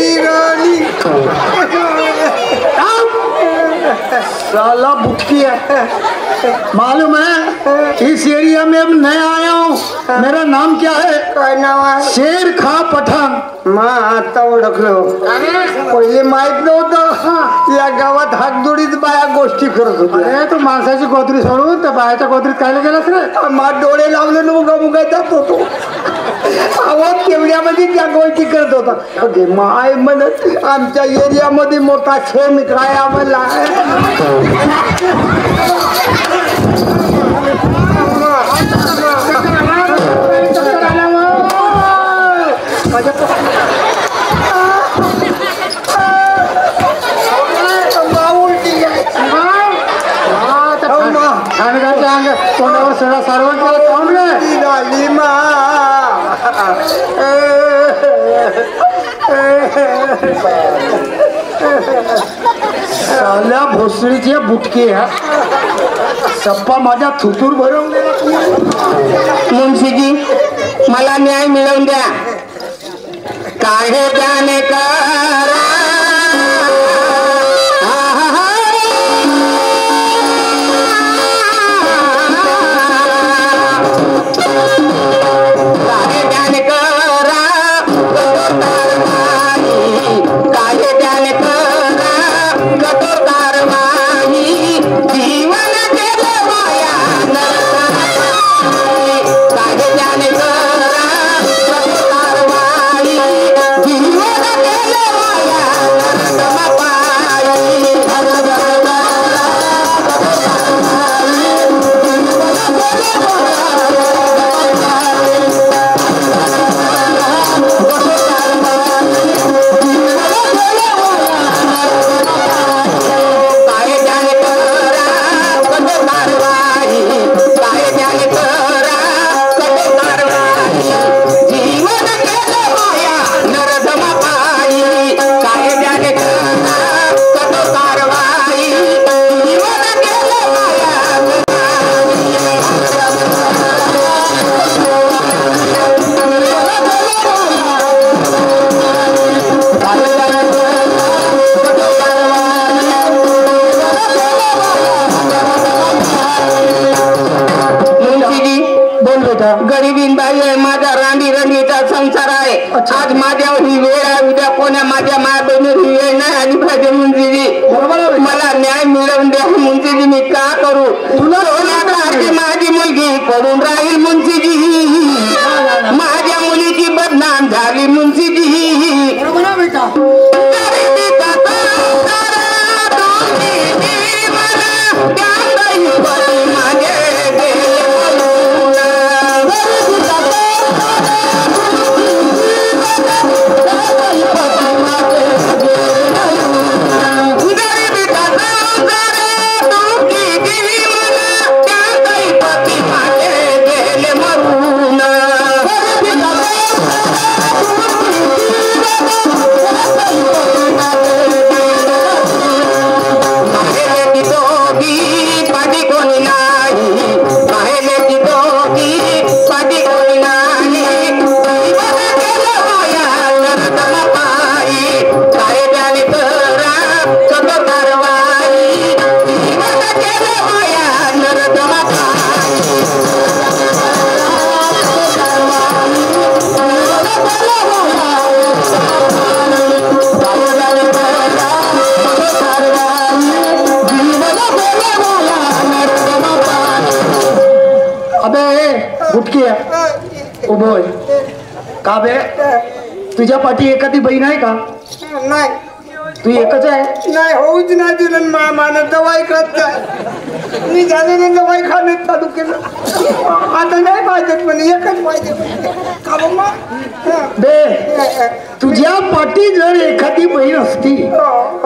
साला बुटकी है. मालूम है इस एरिया में अब नया आया हूँ. मेरा नाम क्या है? काय नाव आहे? शेर खा पठाण. आता ओळखलो. पहिले माहित नव्हतं. या गावात हाकदोडीत बाया गोष्टी करत होत्या. अरे तू माणसाची गोदरी सोडून त्या बायाच्या गोदरीत काय गेलास रे? मा डोळे लावले ना उगा मुगा जात होतो. आवाज केवढ्यामध्ये त्या गोष्टी करत होता. अगे माय म्हणत आमच्या एरियामध्ये मोठा शेण काय आम्हाला. तोंडावर सगळा सारवण केला काऊन रे? झाली मा साल्या भोसडीची बुटकी है. सप्पा माझ्या थुतूर भरवून गेला. मुंशीजी मला न्याय मिळवून द्या. काय त्याने करा जीवन नाही आहे, माझा रांडी रंगीचा संसार आहे. आज माझ्यावर ही वेळ आहे, उद्या कोण्या माझ्या माया बहिणीवर ही वेळ नाही आली पाहिजे. मुंजीजी मला न्याय मिळवून द्या मुंजीजी. मी का करू? तुला माझी मुलगी पडून राहील मुंजीजी. माझ्या मुलीची बदनाम झाली मुंजीजी. उभोय का बे? तुझ्या पाठी एखादी बहीण आहे का? नाही. तू एकच आहे? नाही, होऊच नाही दिलं. मामानं दवाई खात नाही. मी झालेली दवाई खाण्यात चालू केलं. आता नाही पाहिजे, पण एकच पाहिजे. का बाबा? बे, तुझ्या पाठी जर एखादी बहीण असती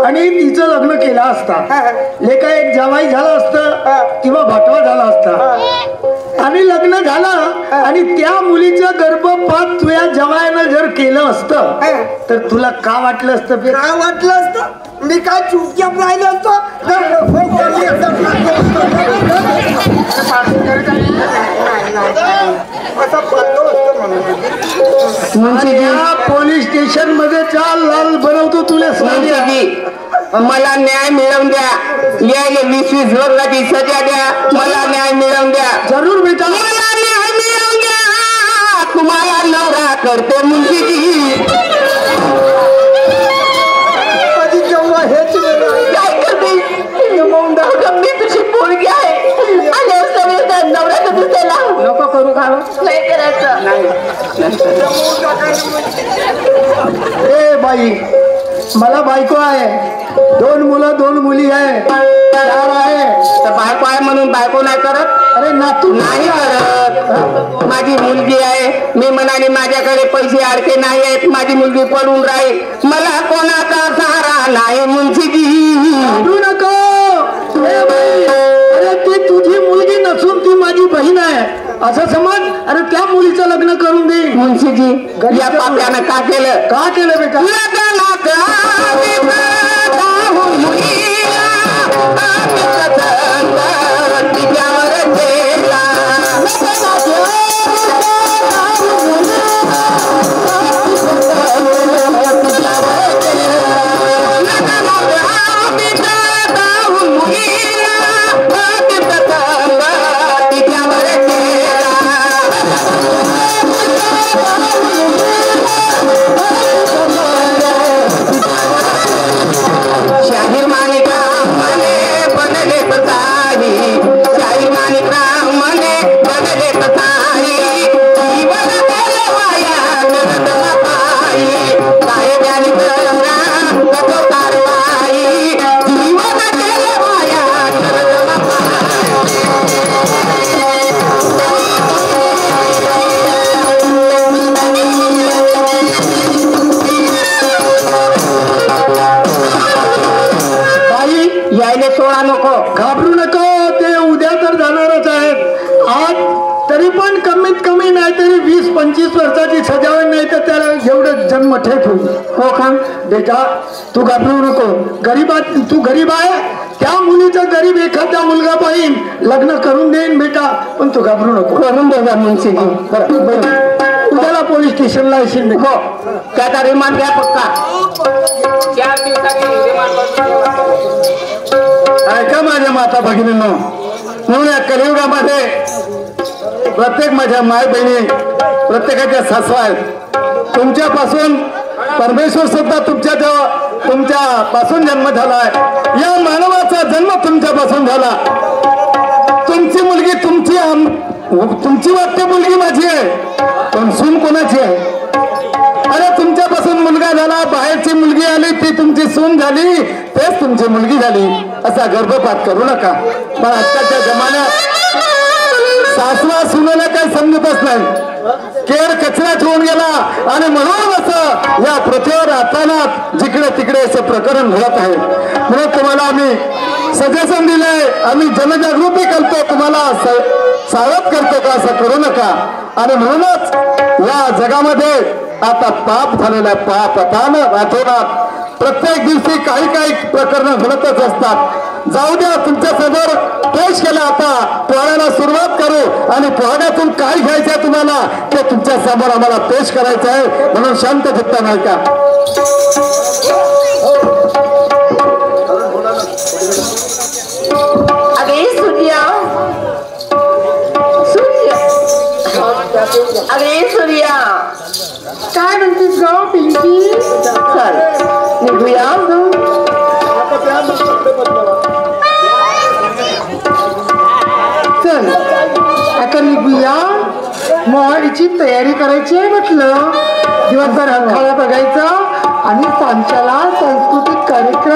आणि तिचं लग्न केलं असता, लेका एक जावाई झाला असतं किंवा भाटवा झाला असता आणि लग्न झालं आणि त्या मुलीचं गर्भपात तुझ्या जवायानं जर केलं असतं तर तुला का वाटलं असतं? काय वाटलं असतं? मी काय चुपचाप राहिलो असतो? पोलीस स्टेशन मध्ये चाल लाल बनवतो तुला. मला न्याय मिळवून द्या. यायला 20-20 वर्षाची सजा द्या. मला न्याय मिळवून द्या. जरूर बेटा, मला न्याय मिळवून द्या. तुम्हाला नवरा करते मुंजीजी. काय करते? मी तुझी पोरगी आहे आणि नवरा कधी त्याला नको करू का? नाही करायचं. ए बाई, मला बायको आहे, 2 मुलं 2 मुली आहे, 4 आहे. तर बायको आहे म्हणून बायको नाही करत? अरे नातू नाही करत. माझी मुलगी आहे. मी म्हणाले माझ्याकडे पैसे अडके नाही आहेत. माझी मुलगी पडून राहील. मला कोणाचा सहारा नाही मुंशीजी. घाबरू नको. ए बाई, अरे ती तुझी मुलगी नसून ती माझी बहीण आहे असं समज. अरे त्या मुलीचं लग्न करून दे. मुंशीजी या पाप्यानं का केलं? का केलं बेटा? सोडा नको. घाबरू नको. ते उद्या तर जाणारच आहेत. आज तरी पण कमीत कमी नाहीतरी 20-25 वर्षाची सजा नाही तर त्याला एवढं जन्म ठेप होईल. हो का बेटा, तू घाबरू नको. गरीबात तू गरीब आहे. त्या मुलीचा गरीब एखादा मुलगा पाहिजे लग्न करून देईन बेटा, पण तू घाबरू नको. करून देजा मुंशीजी. बरं बरं, उद्याला पोलीस स्टेशनला येशील. हो, त्याचा रिमांड घ्या पक्का. 4 दिवसाची रिमांड. ऐका माझ्या माता भगिनींनो, म्हणून या कलियुगामध्ये प्रत्येक माझ्या माय बहिणी प्रत्येकाच्या सासवा आहेत. तुमच्यापासून परमेश्वर सुद्धा तुमच्या पासून जन्म झालाय. या मानवाचा जन्म तुमच्यापासून झाला. तुमची मुलगी तुमची वाटते मुलगी माझी आहे, पण सून कोणाची आहे? अरे तुमच्यापासून मुलगा झाला, बाहेरची मुलगी आली ती तुमची सून झाली, तेच तुमची मुलगी झाली. असा गर्भपात करू नका. पण आजकालच्या जमान्यात सासवा सुनेला काही समजतच नाही. केर कचरा ठेवून गेला आणि म्हणून असं या पृथ्वीवर राहताना जिकडे तिकडे असं प्रकरण घडत आहे. म्हणून तुम्हाला आम्ही सजेशन दिलंय, आम्ही जनजागृती करतो, तुम्हाला सावध करतो का असं करू नका. आणि म्हणूनच या जगामध्ये आता पाप झालेला आहे. पाप रातोरात प्रत्येक दिवशी काही काही प्रकरण घडतच असतात. जाऊ द्या, तुमच्या समोर पेश केला. आता पोहायला सुरुवात करू आणि पोहण्यातून काय घ्यायचंय तुम्हाला ते तुमच्या समोर आम्हाला पेश करायचं आहे. म्हणून शांत चित्ताने ऐका. अगे सूर्या, अगे सूर्या, काय म्हणतेस ग पिंकी? चल निघूया. चल आता निघूया. मोहाडीची तयारी करायची आहे म्हटलं. दिवसभर रंकाळा बघायचा आणि सांच्याला सांस्कृतिक कार्यक्रम